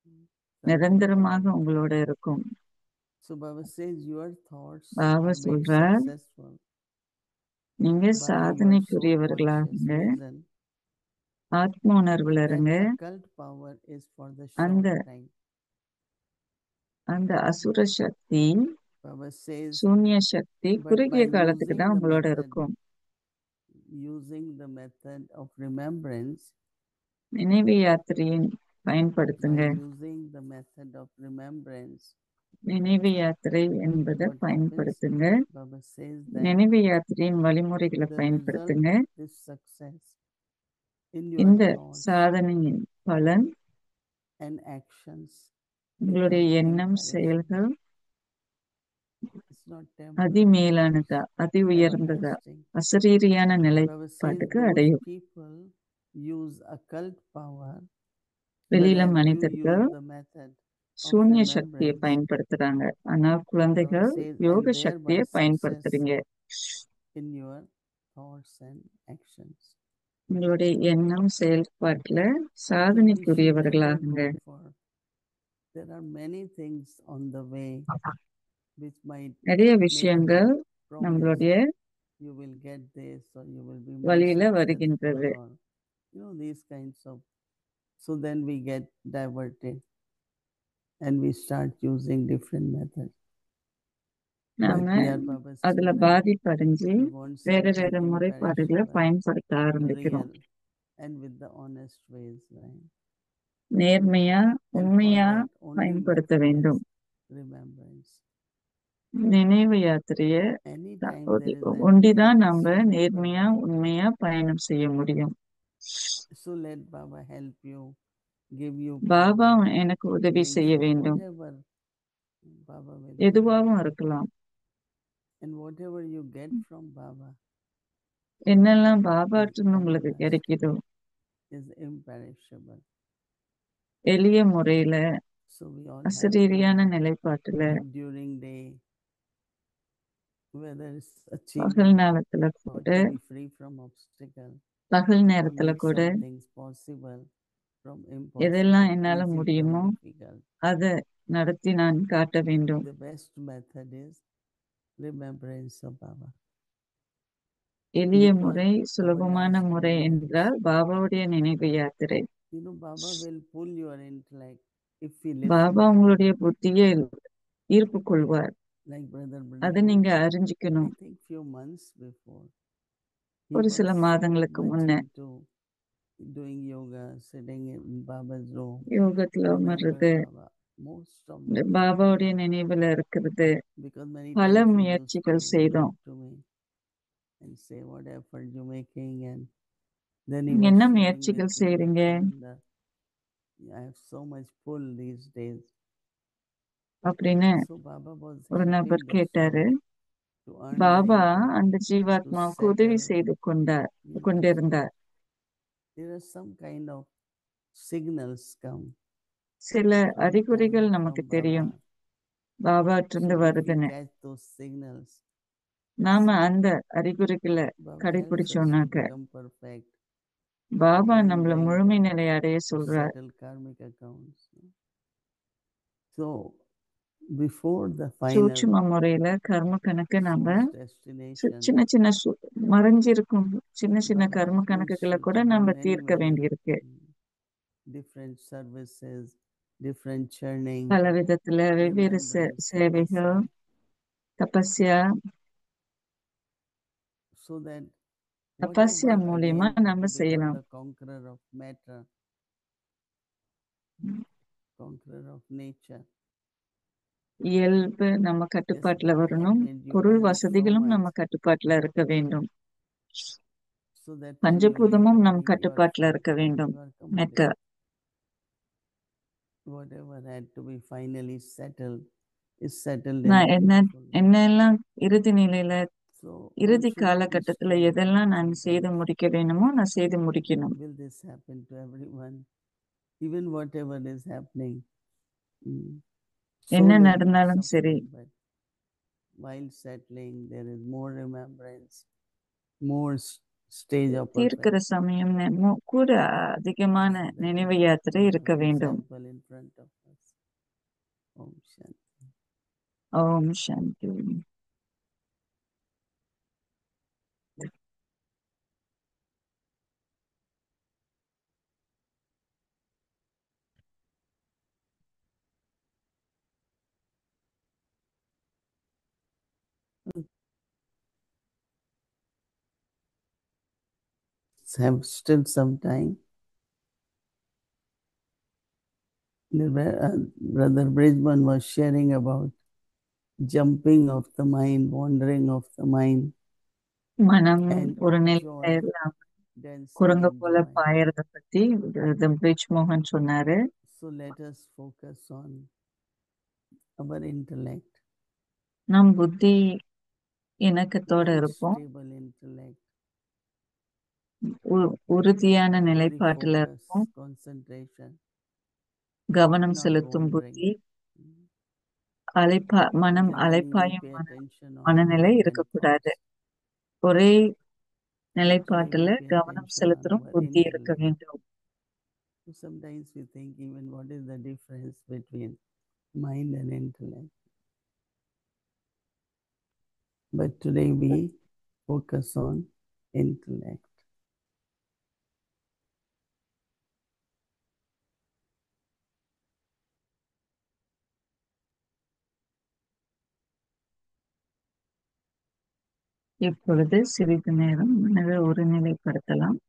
something நிரந்தரமாக permanent. உங்களோட இருக்கும். So Baba says your thoughts Baba are made சொல்றார், successful நீங்க by your soul சாதனைக்குரியவர்களாகுங்க, conscious vision, ஆத்ம உணர்வுல and இருங்க. that occult power is for the அந்த short time. அந்த அசுர சக்தி, Baba says, சூன்ய சக்தி but குறுகிய by காலத்துக்கு using தான் the உங்களோட method, இருக்கும். of remembrance, நினைவு யாத்திரையின் by பயன்படுத்துங்க. using the method of remembrance, நினைவு யாத்திரை என்பதை what happens? பயன்படுத்துங்க. Baba says that நினைவு யாத்திரையின் வழிமுறைகளை the result பயன்படுத்துங்க. of this success in your இந்த thoughts சாதனையின் பலன் and actions உங்களுடைய become எண்ணம், imperishable. செயல்கள் It's not temporary, அதிமேலானதா, அதி it's உயர்ந்ததா, everlasting. அசரீரியான Baba says நிலைப்பாட்டுக்கு those அடையும். people use occult power, வெளியில whereas you மனிதர்கள் use the method of சூன்ய சக்தியை remembrance. பயன்படுத்துறாங்க, ஆனால் Baba குழந்தைகள் says, யோக and thereby சக்தியை success பயன்படுத்துறீங்க. in your thoughts and actions. உங்களுடைய எண்ணம், செயல்பாட்டுல So we should never சாதனைக்குரியவர்களாகுங்க. go for. There are many things on the way which might நிறைய make us விஷயங்கள் promise நம்மளுடைய you will get this or you will be more வழியில successful வருகின்றது. or these kinds of. So then we get diverted and we start using different methods. நாம But we are Baba's அதுல children. பாதிப்படைஞ்சு We want வேற something வேற முறைப்பாடுகளை imperishable, பயன்படுத்த ஆரம்பிக்கிறோம். real, and with the honest ways, right? நேர்மையா, And for உண்மையா that only பயன்படுத்த method வேண்டும். is remembrance. நினைவு யாத்திரைய Anytime there is ஒண்டிதான் any நம்ம suitable. நேர்மையா, உண்மையா பயணம் செய்ய முடியும். So let Baba help you, give you Baba power, எனக்கு உதவி bring செய்ய forth வேண்டும். whatever Baba will. எதுவாகவும் இருக்கலாம். And whatever you get from Baba என்னெல்லாம் is பாபாட்டிருந்து உங்களுக்கு everlasting, கிடைக்குதோ is imperishable. எளிய முறையில, So we all have அசரீரியான நிலைப்பாட்டுல, during day, whether it's பகல் achieving நேரத்துல or கூட, to be free from obstacle, பகல் or நேரத்துல make கூட some things possible from எதெல்லாம் impossible, என்னால easy முடியுமோ from difficult. அதை நடத்தி நான் காட்ட வேண்டும். The best method is remembrance of Baba. எளிய Because முறை, சுலபமான everlasting முறை memories. என்றால் பாபாவுடைய நினைவு யாத்திரை. Baba will pull your intellect if we listen Baba to உங்களுடைய Baba. புத்தியை ஈர்ப்பு கொள்வார். Like Brother அதை Brahma, நீங்க I அறிஞ்சுக்கணும். think few months before, he ஒரு was சில மாதங்களுக்கு much முன்ன into doing yoga, sitting in Baba's room, யோகத்துல remember அமர்றது, Baba. Most of இந்த the பாபாவுடைய time, நினைவுல இருக்கிறது. because many பல times he used முயற்சிகள் to செய்தோம். talk to me and say what effort you making, and then he நீங்க was என்ன sharing முயற்சிகள் with me செய்றீங்க? that I have so much pull these days. அப்படின்னு So Baba was ஒரு helping நபர் the கேட்டாரு. soul to earn the Baba income, அந்த to ஜீவாத்மாவுக்கு உதவி settle. செய்து கொண்டிருந்தார். There are some kind of signals come சில from அறிகுறிகள் நமக்கு தெரியும், Baba. பாபாட்டிருந்து So if we வருதுன்னு. catch those signals, நாம அந்த அறிகுறிகளை Baba helps us to கடைபிடிச்சோம்னாக்க become perfect, Baba earn நம்மள the முழுமை income, நிலை அடைய to சொல்றார். settle karmic accounts. So before the final சூட்சும முறையில கர்ம கணக்கு நாம source destination, சின்ன சின்ன மறைஞ்சிருக்கும் சின்ன சின்ன Baba கர்ம pulls கணக்குகளை you கூட to do நாம many, தீர்க்க many. வேண்டியிருக்கு. different services, different churning, பல விதத்துல வெவ்வேறு remembrance, சேவைகள், tapasya, தபஸ்யா so that தபஸ்யா whatever மூலியமா again நம்ம to become செய்யலாம். the conqueror of matter, conqueror of nature. இயல்பு நம்ம கட்டுப்பாட்டுல Despite the வரணும், fact that you பொருள் earn so வசதிகளும் நம்ம much, கட்டுப்பாட்டுல இருக்க வேண்டும். so that when you leave பஞ்சபூதமும் நம் body, you are கட்டுப்பாட்டுல free, இருக்க வேண்டும். you are மெத்த complete. Whatever had to be finally settled is settled in நான் the என்ன beautiful way. என்னெல்லாம் இறுதி நிலையில So இறுதி one should not be காலகட்டத்துல striving எதெல்லாம் நான் செய்து sometimes. முடிக்க வேணுமோ நான் செய்து முடிக்கணும். Will this happen to everyone? Even whatever is happening, என்ன soul is not நடந்தாலும் சரி, suffering, but while settling, there is more remembrance, more stage of தீர்க்கிற perfection. சமயம் கூட அதிகமான So that is நினைவு யாத்திரை beautiful இருக்க வேண்டும். example in front of us. Om Shanti. Om Shanti. Have still some time. Brother Bridgman was sharing about jumping of the mind, wandering of the mind, மனம் and ஒரு joy, நிலையில இல்லாம dancing குரங்கு in போல joy. பாயறத பத்தி bridge மோகன் சொன்னாரு. So let us focus on our intellect. நம் புத்தி இணக்கத்தோட Very இருப்போம், stable intellect, உறுதியான very நிலைப்பாட்டுல focus, இருப்போம், concentration, கவனம் not செலுத்தும் wandering. புத்தி, மனம் Continually we அலைப்பாயும் pay attention on மனநிலை mind and இருக்கக்கூடாது. thoughts. ஒரே Actually, நிலைப்பாட்டுல we pay கவனம் attention on செலுத்தும் our புத்தி இருக்க intellect. வேண்டும். So sometimes we think even what is the difference between mind and intellect. But today we focus on intellect. இப்பொழுது சிறிது நேரம் மனதை ஒருநிலைப்படுத்தலாம்.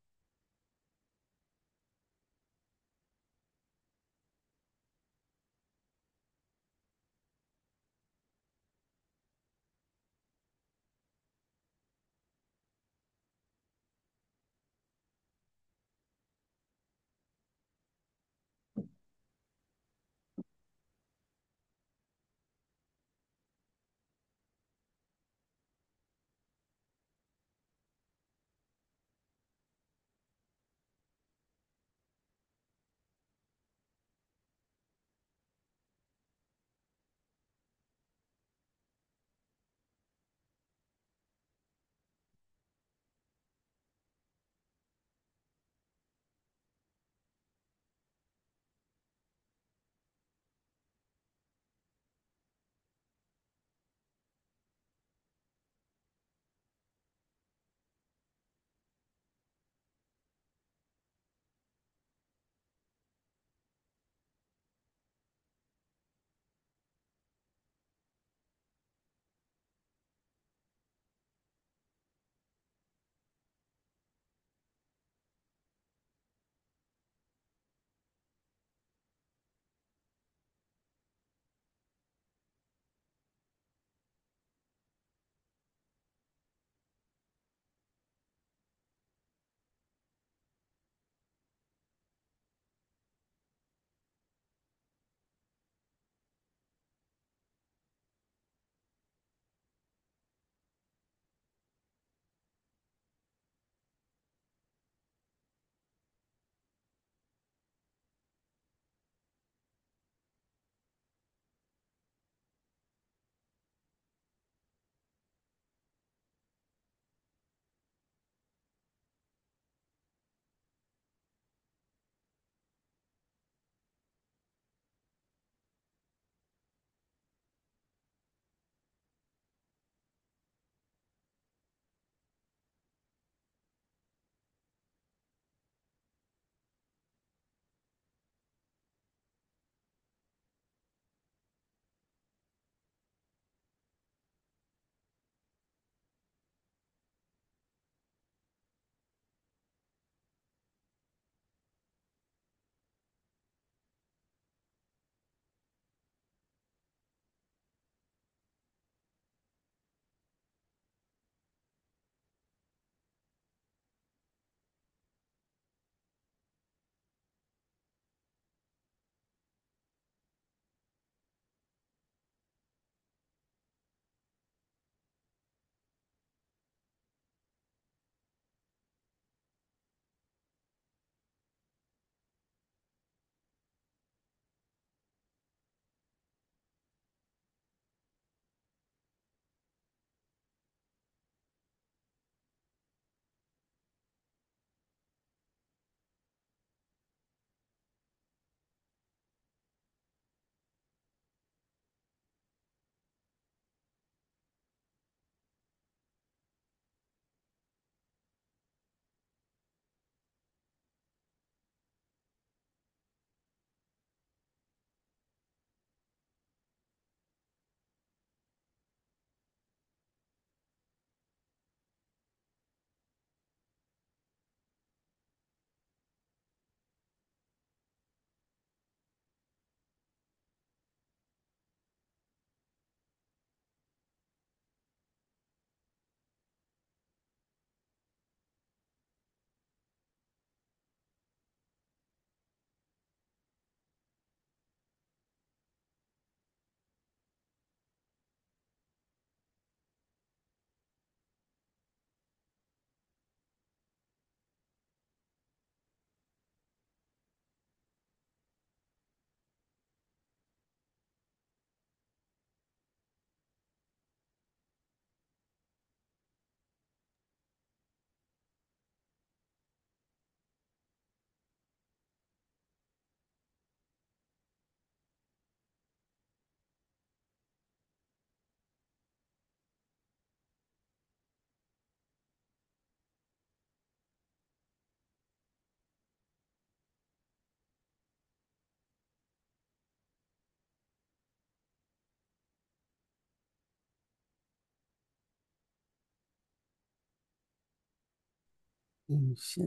Shanti.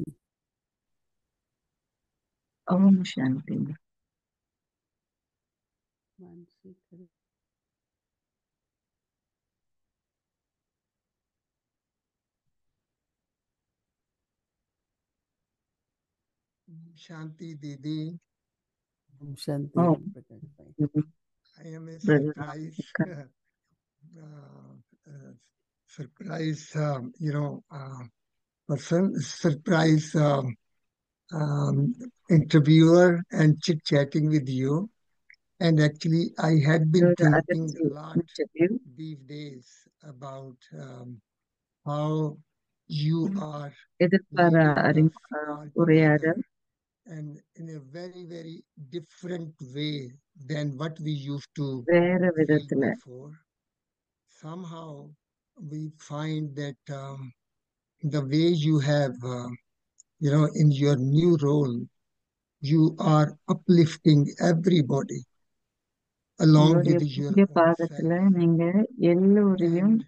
Om Shanti. Mansi kare. Shanti Didi, Shanti Om Prakash bhai. I am a brother surprise, Ramashankar. surprise, person, surprise interviewer and chit-chatting with you. And actually, I had இது been ஒரு thinking அதிர்ச்சி a lot interview. these days about how you are எதிர்பாரா leading us all together உரையாடல். and in a very, very different way than what we used to வேற feel விதத்துல before. Somehow we find that the way you have, in your new role, you are uplifting everybody along உங்களுடைய with your புதிய own பாகத்துல self. நீங்க எல்லோரையும் And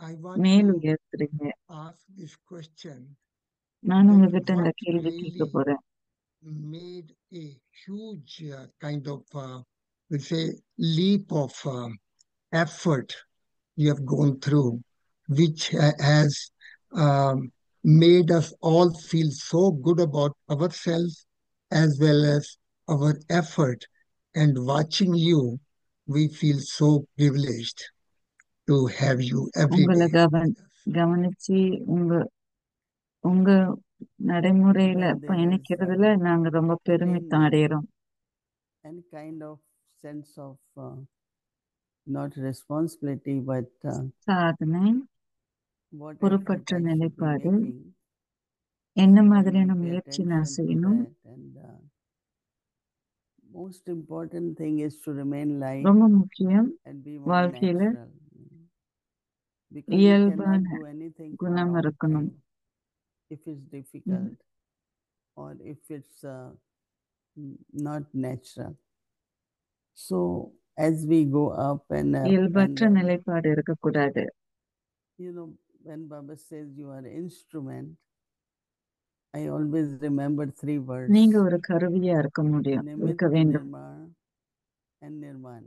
I want மேல் to உயர்த்துறீங்க. ask this question நான் that உங்ககிட்ட இந்த what கேள்வி கேட்க really போறேன். made a huge kind of, we'll say, leap of effort you have gone through, which has made us all feel so good about ourselves as well as our effort. And watching you, we feel so privileged to have you every உங்களை day with us. கவனிச்சு உங்க உங்க நடைமுறையில When there is பயணிக்கிறதுல நாங்க ரொம்ப பெருமிதம் attainment அடையிறோம். and kind of sense of not responsibility, but சாதனை, what effort பொறுப்பற்ற I should be நிலைப்பாடு, making, என்ன then we மாதிரியான pay முயற்சி நான் attention to செய்யணும். that. And most important thing is to remain light ரொம்ப முக்கியம் and be more வாழ்க்கையில natural. Because you இயல்பான cannot do anything for குணம் long இருக்கணும். time if it's difficult or if it's not natural. So as we go up and up, and இயல்பற்ற நிலைப்பாடு இருக்கக்கூடாது. when Baba says you are instrument, I always remember 3 words. நீங்க ஒரு கருவியா இருக்க முடியும், இருக்க Nimittu, வேண்டும். Nirmal and Nirman.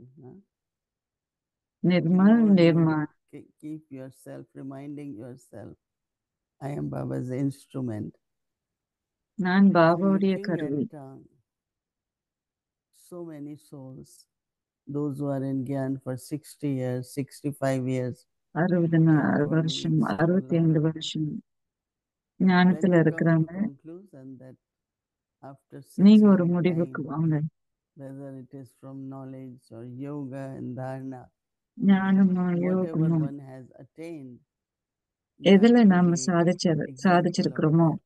Nirmal, Nirman. Keep yourself reminding yourself, I am Baba's instrument. நான் I'm பாபாவுடைய looking கருவி. at so many souls, those who are in Gyan for 60 years, 65 years. 60 வருஷம், 65 வருஷம் ஞானத்துல இருக்கிறாங்க. நீங்க ஒரு முடிவுக்கு வாங்க. Whether it is from knowledge or yoga and dharana, ஞானமோ whatever யோகமோ one has attained, எதுல you have to நாம be example சாதிச்சிருக்கிறோமோ of that.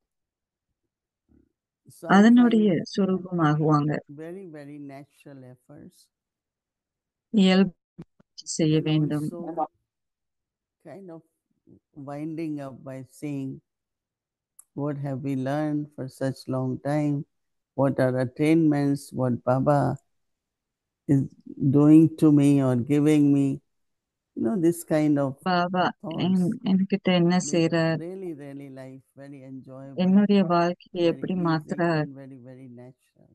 So I அதனுடைய find சுரூபமாகுவாங்க. very, very natural efforts. இயல்பு செய்ய And வேண்டும். also kind of winding up by saying, what have we learned for such long time? What are attainments? What Baba is doing to me or giving me? This kind of Baba thoughts என்கிட்ட என்ன make செய்யறார், really, really life very enjoyable, என்னுடைய வாழ்க்கையை very எப்படி easy மாத்துறார், and very, very natural.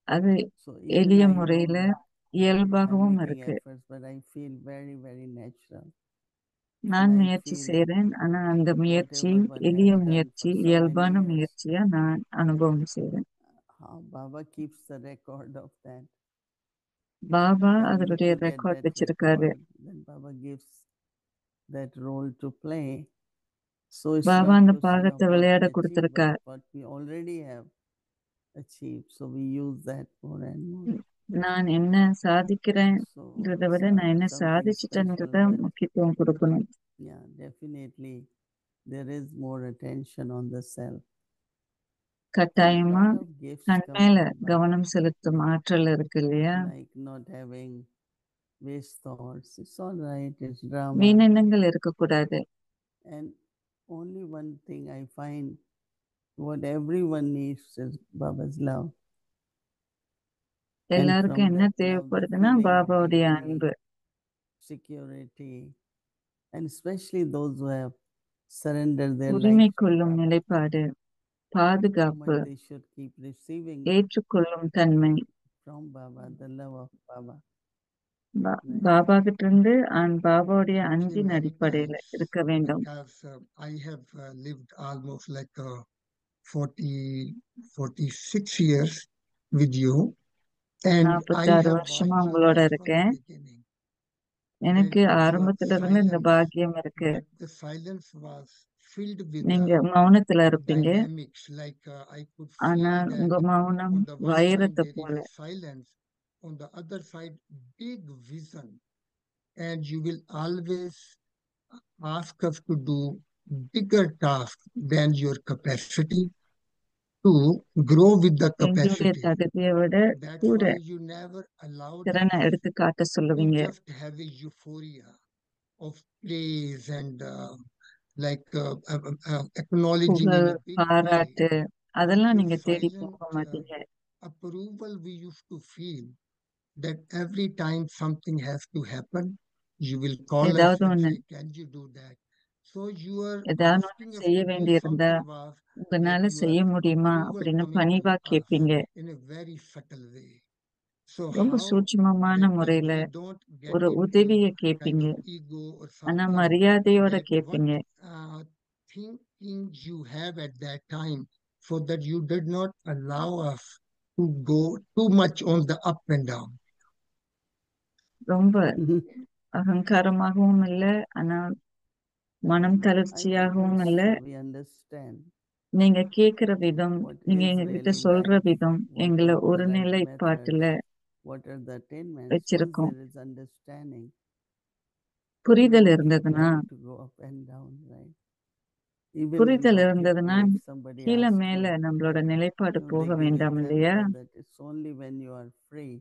அது So எளிய even I know முறையில that I'm இயல்பாகவும் making இருக்கு. efforts, but I feel very, very natural. நான் And I முயற்சி feel செய்யறேன், ஆனா அந்த முயற்சி whatever one எளிய has done முயற்சி, for so இயல்பான many years, முயற்சியா நான் அனுபவம் செய்றேன். how Baba keeps the record of that. Baba And அதனுடைய looking at ரெக்கார்ட் that வச்சிருக்காரு. record, then Baba gives that role to play. So it's Baba not அந்த to see of பாகத்தை what விளையாட we achieve, கொடுத்திருக்கார். but what we already have achieved. So we use that more and more. நான் என்ன சாதிக்கிறேன்றதை So விட it's நான் not என்ன something சாதிச்சிட்டேன்றத special, but முக்கியத்துவம் கொடுக்கணும். yeah, definitely there is more attention on the self. And கட்டாயமா lot of gifts than come மேல from Baba, கவனம் செலுத்தும் ஆற்றல் இருக்கு இல்லையா? like not having waste thoughts. It's all right, it's drama. வீணெண்ணங்கள் இருக்கக்கூடாது. And only one thing I find, what everyone needs is Baba's love. And எல்லாருக்கும் from என்ன that love, the தேவைப்படுதுன்னா feeling பாபாவுடைய gives me அன்பு. security. And especially those who have surrender their உரிமை lives to கொள்ளும் Baba. நிலைப்பாடு, How பாதுகாப்பு, much they should keep receiving ஏற்றுக்கொள்ளும் தன்மை, from Baba, the love of Baba. Baba கிட்ட இருந்து பாபாவுடைய Actually, அன்பின் many அடிப்படையில times, இருக்க வேண்டும். because I have lived almost like 40, 46 years with you, and I 46 have வருஷமா watched you உங்களோட right from the இருக்கேன். beginning. எனக்கு That your ஆரம்பத்துல இருந்து இந்த silence, பாக்கியம் இருக்கு. that the silence was filled with நீங்க மௌனத்துல இருப்பீங்க, dynamics. Like I could ஆனா feel உங்க that மௌனம் on the one side வைரத்தை there போல. is a silence, on the other side big vision, and you will always ask us to do bigger tasks than your capacity, to grow with the எங்களுடைய capacity. தகுதியை விட That's கூட why you never allowed திறனை us எடுத்து காட்ட to சொல்லுவீங்க. just have a euphoria of praise and acknowledging in புகழ், a big way. பாராட்டு, With அதெல்லாம் your நீங்க தேடி silent போக மாட்டீங்க. approval, we used to feel that every time something has to happen, you will call us ஏதாவது and ஒண்ணு say, can you do that? So you are ஏதாவது ஒண்ணு asking us செய்ய to do வேண்டியிருந்தா something was that உங்களால your செய்ய முடியுமா approval அப்படின்னு coming பணிவா to us கேட்பீங்க. in a very subtle way. So ரொம்ப how சூட்சுமமான that முறையில we don't get ஒரு into உதவிய kind கேட்பீங்க. of ego or ஆனா something, மரியாதையோட that what கேட்பீங்க. thinking you have at that time, so that you did not allow us to go too much on the up and down. ரொம்ப அகங்காரமாகவும் இல்ல, ஆனா மனம் I think தளர்ச்சியாகவும் once இல்ல. we understand நீங்க கேக்குற விதம், what நீங்க is எங்ககிட்ட really சொல்ற life, விதம் what எங்களை are the ஒரு right நிலைப்பாட்டுல methods, what are the attainments. Once வச்சிருக்கோம். there is understanding, we புரிதல் won't இருந்ததுன்னா like to go up and down, right? Even we புரிதல் இருந்ததுன்னா occupy, if somebody கீழே asks மேல you, நம்மளோட நிலைப்பாடு they போக give வேண்டாம் இல்லையா? example that it's only when you are free,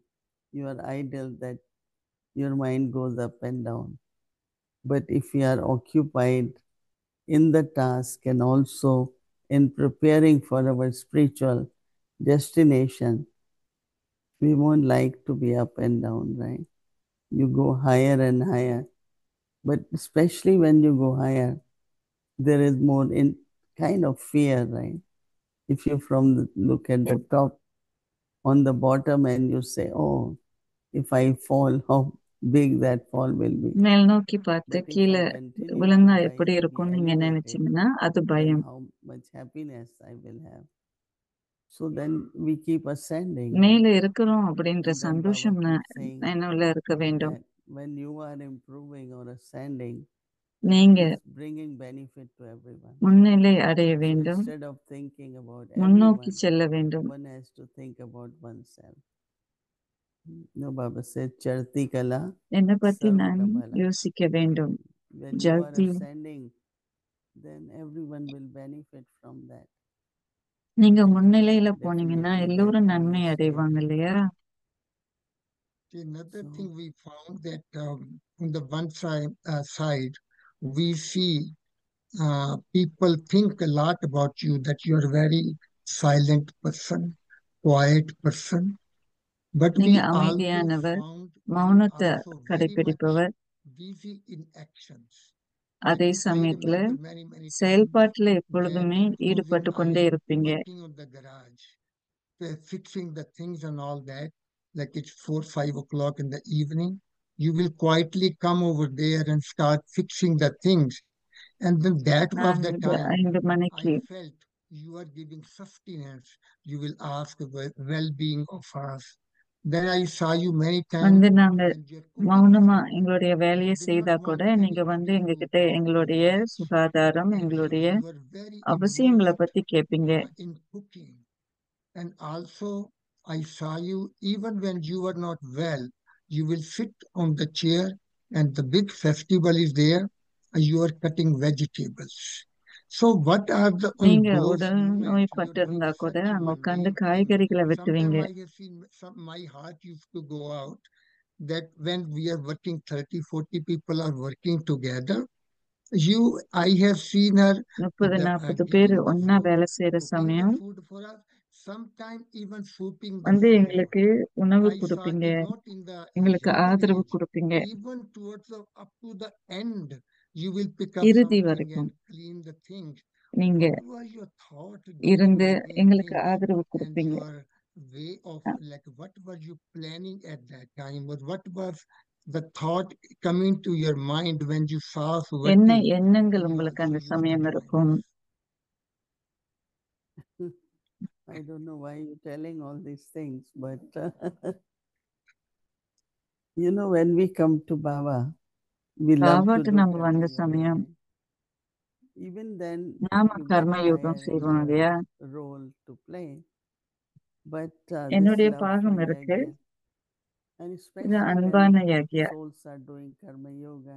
you are idle, that your mind goes up and down. But if you are occupied in the task and also in preparing for our spiritual destination, we won't like to be up and down, right? You go higher and higher. But especially when you go higher, there is more in kind of fear, right? If you look at the top, on the bottom, and you say, oh, if I fall, how big that fall will be. மேல் நோக்கி பார்த்து But if கீழே I continue விழுந்தா to எப்படி rise, be இருக்கும்னு நீங்க elevated, நினைச்சீங்கன்னா அது then பயம். how much happiness I will have. So then we keep ascending. மேல இருக்கிறோம் அப்படின்ற And then சந்தோஷம் Baba keeps saying என்னுள்ள இருக்க வேண்டும். that when you are improving or ascending, நீங்க it's bringing benefit to everyone. முன்னிலை அடைய So வேண்டும், instead of thinking about முன்னோக்கி everyone, செல்ல வேண்டும். one has to think about oneself. No, Baba said, Charti Kala என்னை பத்தி நான் Sarvakabala. யோசிக்க வேண்டும். When you are ஜல்தி ascending, then everyone will benefit from that. நீங்க முன்னிலையில போனீங்கன்னா Definitely that எல்லோரும் we நன்மை must அடைவாங்க take. இல்லையா? Another So, thing we found that on the one side, we see people think a lot about you, that you are a very silent person, quiet person. But we நீங்க also அமைதியானவர், found you மௌனத்தை also very much கடைபிடிப்பவர். busy in actions. அதே Like if I சமயத்துல remember many times செயல்பாட்டுல that எப்பொழுதுமே when ஈடுபட்டு I கொண்டே am இருப்பீங்க. working on the garage, fixing the things and all that, like it's 4, 5 o'clock in the evening, you will quietly come over there and start fixing the things. And then that was the 4, time 5 I மணிக்கு felt you are giving sustenance. You will ask the well-being of us. Then I saw you many times வந்து நாங்க when you're cooking Mounama food. எங்களுடைய வேலையை You did செய்தா not கூட want நீங்க வந்து anybody to எங்ககிட்ட talk too எங்களுடைய much. சுகாதாரம், And எங்களுடைய you were very அவசியங்களை immersed பத்தி கேட்பீங்க. in cooking. And also, I saw you, even when you were not well, you will sit on the chair and the big festival is there, and you are cutting vegetables. So what are the on நீங்க those உடல் moments நோய் you are பட்டு doing இருந்தா கூட such அங்க mundane உட்கார்ந்து things? காய்கறிகளை வெட்டுவீங்க. Sometimes I have seen my heart used to go out that when we are working, 30, 40 people are working together. I have seen her 30-40 பேர் giving the ஒன்னா food, வேலை செய்யற cooking the சமயம் food for us, sometimes even sweeping the வந்து floor. எங்களுக்கு உணவு I saw கொடுப்பீங்க, it not in the எங்களுக்கு younger ஆதரவு age, கொடுப்பீங்க. even towards up to the end, You will pick up இறுதி something வரைக்கும் and clean the things. நீங்க What was your thought doing இருந்து moving எங்களுக்கு things ஆதரவு and கொடுப்பீங்க. your way of like what were you planning at that time? Or what was the thought coming to your mind when you saw us என்ன working? எண்ணங்கள் We உங்களுக்கு also அந்த used to சமயம் join இருக்கும்? this. I don't know why you're telling all these things, but you know, when we come to Baba, we love to பாபாட்ட do நம்ம karma வந்த yoga, சமயம் right? Even then, நாம you get கர்ம higher யோகம் and செய்வோம் higher இல்லையா? role to play. But this என்னுடைய love for பாகம் இருக்கு, yajna, and இது especially when அன்பான யக்யா. souls are doing karma yoga,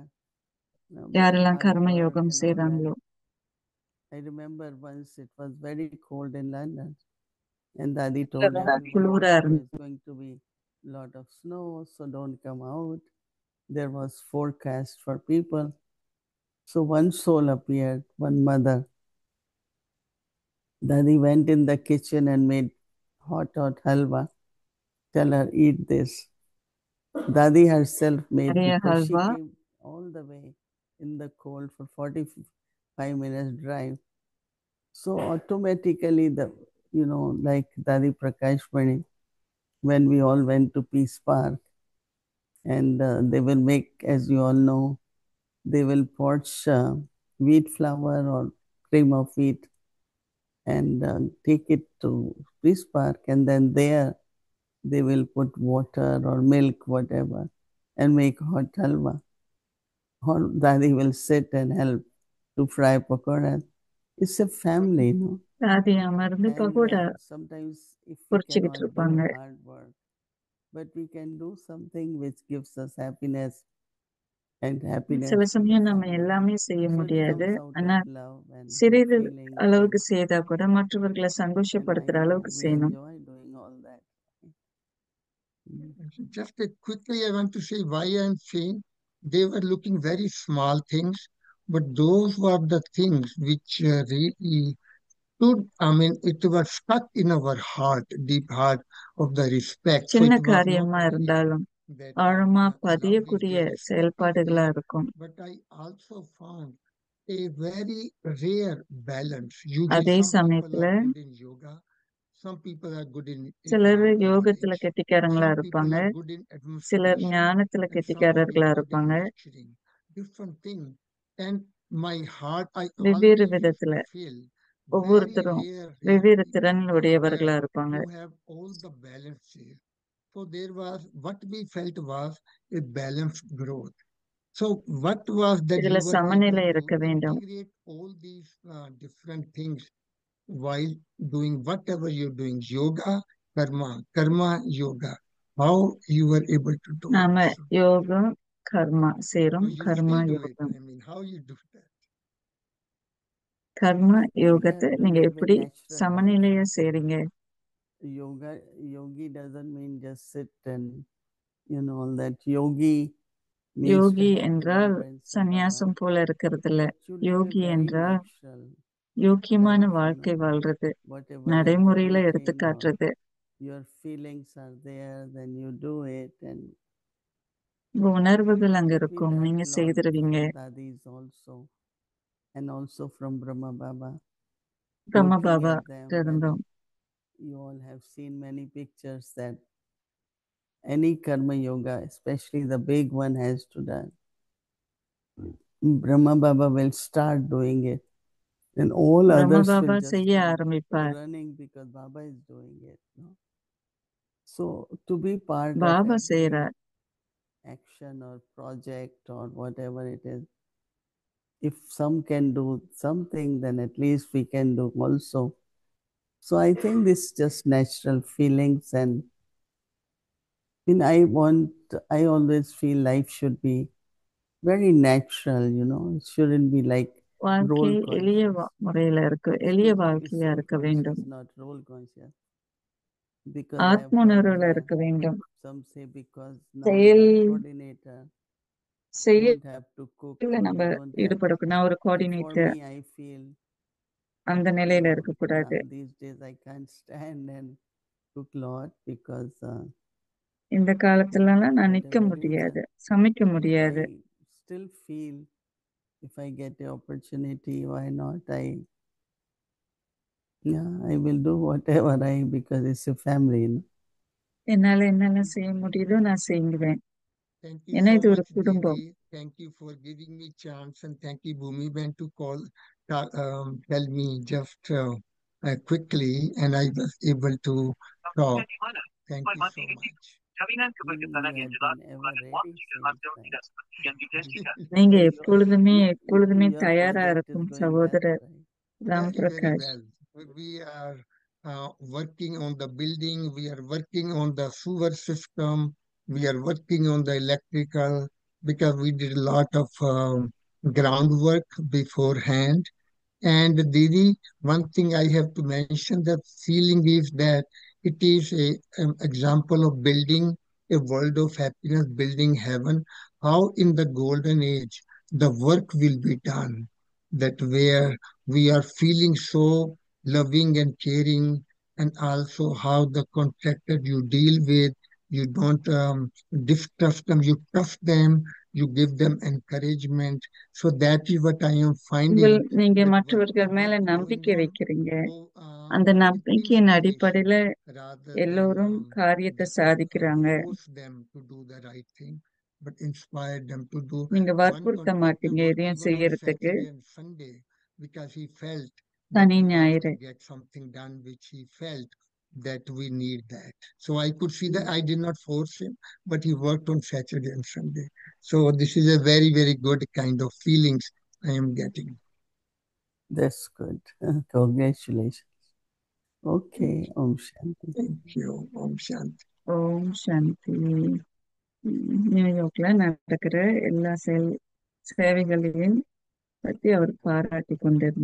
you know, very யாரெல்லாம் hard கர்ம work யோகம் and all that. செய்றாங்களோ, I remember once it was very cold in London, and Dadi ரொம்ப told everyone குளிரா there இருந்தது. is going to be a lot of snow, so don't come out. There was forecast for people. So one soul appeared, one mother. Dadi went in the kitchen and made hot halwa. Tell her, eat this. Dadi herself made நிறைய because she halwa, came all the way in the cold for 45 minutes drive. So automatically like Dadi Prakash Mani, when we all went to Peace Park, and they will make, as you all know, they will poach wheat flour or cream of wheat and take it to Peace Park, and then there they will put water or milk, whatever, and make hot halwa. Or Dadi will sit and help to fry pakoras. It's a family, no? தாதி அமர்ந்து And pakoda sometimes if we பொரிச்சுக்கிட்டு cannot do இருப்பாங்க. hard work, but we can do something which gives us happiness, and happiness சில for the சமயம் நம்ம family. எல்லாமே செய்ய So it முடியாது, comes out ஆனா of love and good சிறிது feelings, அளவுக்கு செய்தா கூட மற்றவர்களை and I சந்தோஷப்படுத்துற know அளவுக்கு we செய்யணும். enjoy doing all that. Just quickly, I want to say why I'm saying they were looking very small things, but those were the things which really stood. I mean, it was stuck in our heart, deep heart of the respect. So சின்ன it was not காரியமா only இருந்தாலும் that ஆழமா I love is பதியக்கூடிய there, respect is செயல்பாடுகளா there, இருக்கும். but I also found a very rare balance. Usually, அதே some people சமயத்துல are good in yoga, some people are good in சிலர் யோகத்துல knowledge, கெட்டிக்காரங்களா some people இருப்பாங்க, are good in சிலர் administration, ஞானத்துல and some are கெட்டிக்காரர்களா very good in இருப்பாங்க. nurturing. Different things. And my heart, I வெவ்வேறு always விதத்துல feel very ஒவ்வொருத்தரும் rare வெவ்வேறு people திறன் உடையவர்களா இருப்பாங்க. who have all the balances. So there was, what we felt was a balanced growth. So what was that இதுல you were able சமநிலை to இருக்க வேண்டும். integrate all these different things while doing whatever you're doing, yoga, karma, yoga, how you were able to do நாம it. So யோகம் கர்மா செய்றோம், you karma still do it. யோகம். I mean, how you do that? கர்ம We are யோகத்தை நீங்க doing it எப்படி natural, right? சமநிலையா செய்றீங்க? Yogi doesn't mean just sit and all that. Yogi means to Yogi have என்றால் remembrance of Baba, சந்நியாசம் போல இருக்கிறது இல்ல. but to live a Yogi very என்றால் natural யோக்கியமான life, வாழ்க்கை வாழ்றது, whatever நடைமுறையில எடுத்து activity or காட்டுறது. your feelings are there, then you do it, and உங்க உணர்வுகள் அங்க but we இருக்கும், learned நீங்க a lot செய்திருவீங்க. from Dadis also, and also from Brahma Baba. பிரம்ம Looking Baba at them, when இருந்தோம். you all have seen many pictures that any karma yoga, especially the big one, has to done. Brahma Baba will start doing it, and all பிரம்ம others will Baba just செய்ய be ஆரம்பிப்பார். running because Baba is doing it. So to be part of Baba every செய்யறார். action or project or whatever it is, if some can do something, then at least we can do also. So I think this just natural feelings, and I always feel life should be very natural, it shouldn't be like வாழ்க்கை role எளிய conscious. முறையில இருக்கு, It எளிய should be வாழ்க்கையா soul இருக்க conscious, வேண்டும். not role conscious. Because I have ஆத்ம heard உணர்வுல that இருக்க வேண்டும். some say because now you செயல் are coordinator, don't have to cook, செயல்ல or நம்ம you don't have. ஈடுபடணும். நான் ஒரு But for coordinator, me, I feel அந்த நிலையில இருக்கக்கூடாது. now these days I can't stand and cook lot because இந்த காலத்துலலாம் நான் at a நிக்க wedding முடியாது, time. சமைக்க But முடியாது. I still feel if I get the opportunity, why not? I will do whatever because it's a family. என்னால என்னென்ன செய்ய முடியுதோ நான் செய்வேன். Thank you ஏன்னா so இது ஒரு much, குடும்பம். Didi. Thank you for giving me chance, and thank you, Bhumi Ben, to tell me just quickly, and I was able to talk. Thank you so much. நீங்க எப்பொழுதுமே Your தயாரா project is இருக்கும் going well, சகோதரர் right? Ram Very, very Prakash. well. We are working on the building. We are working on the sewer system. We are working on the electrical because we did a lot of groundwork beforehand. And Didi, one thing I have to mention, the feeling is that it is an example of building a world of happiness, building heaven. How in the golden age the work will be done, that where we are feeling so loving and caring, and also how the contractor you deal with, you don't distrust them, you trust them, you give them encouragement. So that is what I am finding. நீங்க that மற்றவர்கள் மேல whatever நம்பிக்கை going on, வைக்கிறீங்க. அந்த with நம்பிக்கையின் inspiration அடிப்படையில rather எல்லோரும் than காரியத்தை that சாதிக்கிறாங்க. force them to do the right thing, but inspire them to do. நீங்க One வற்புறுத்த contractor மாட்டீங்க worked எதையும் even on செய்யறதுக்கு. Saturday and Sunday because he felt that Shani we have ஞாயிறு to get something done, which he felt that we need that. So I could see that I did not force him, but he worked on Saturday and Sunday. So this is a very, very good kind of feelings I am getting. That's good. Congratulations. Okay, Om Shanti. Thank you. Om Shanti. Om சாந்தி. நியூயார்க்ல நடக்கிற எல்லா சேவைகளையும் பத்தி அவர் பாராட்டி கொண்டிருந்தார்.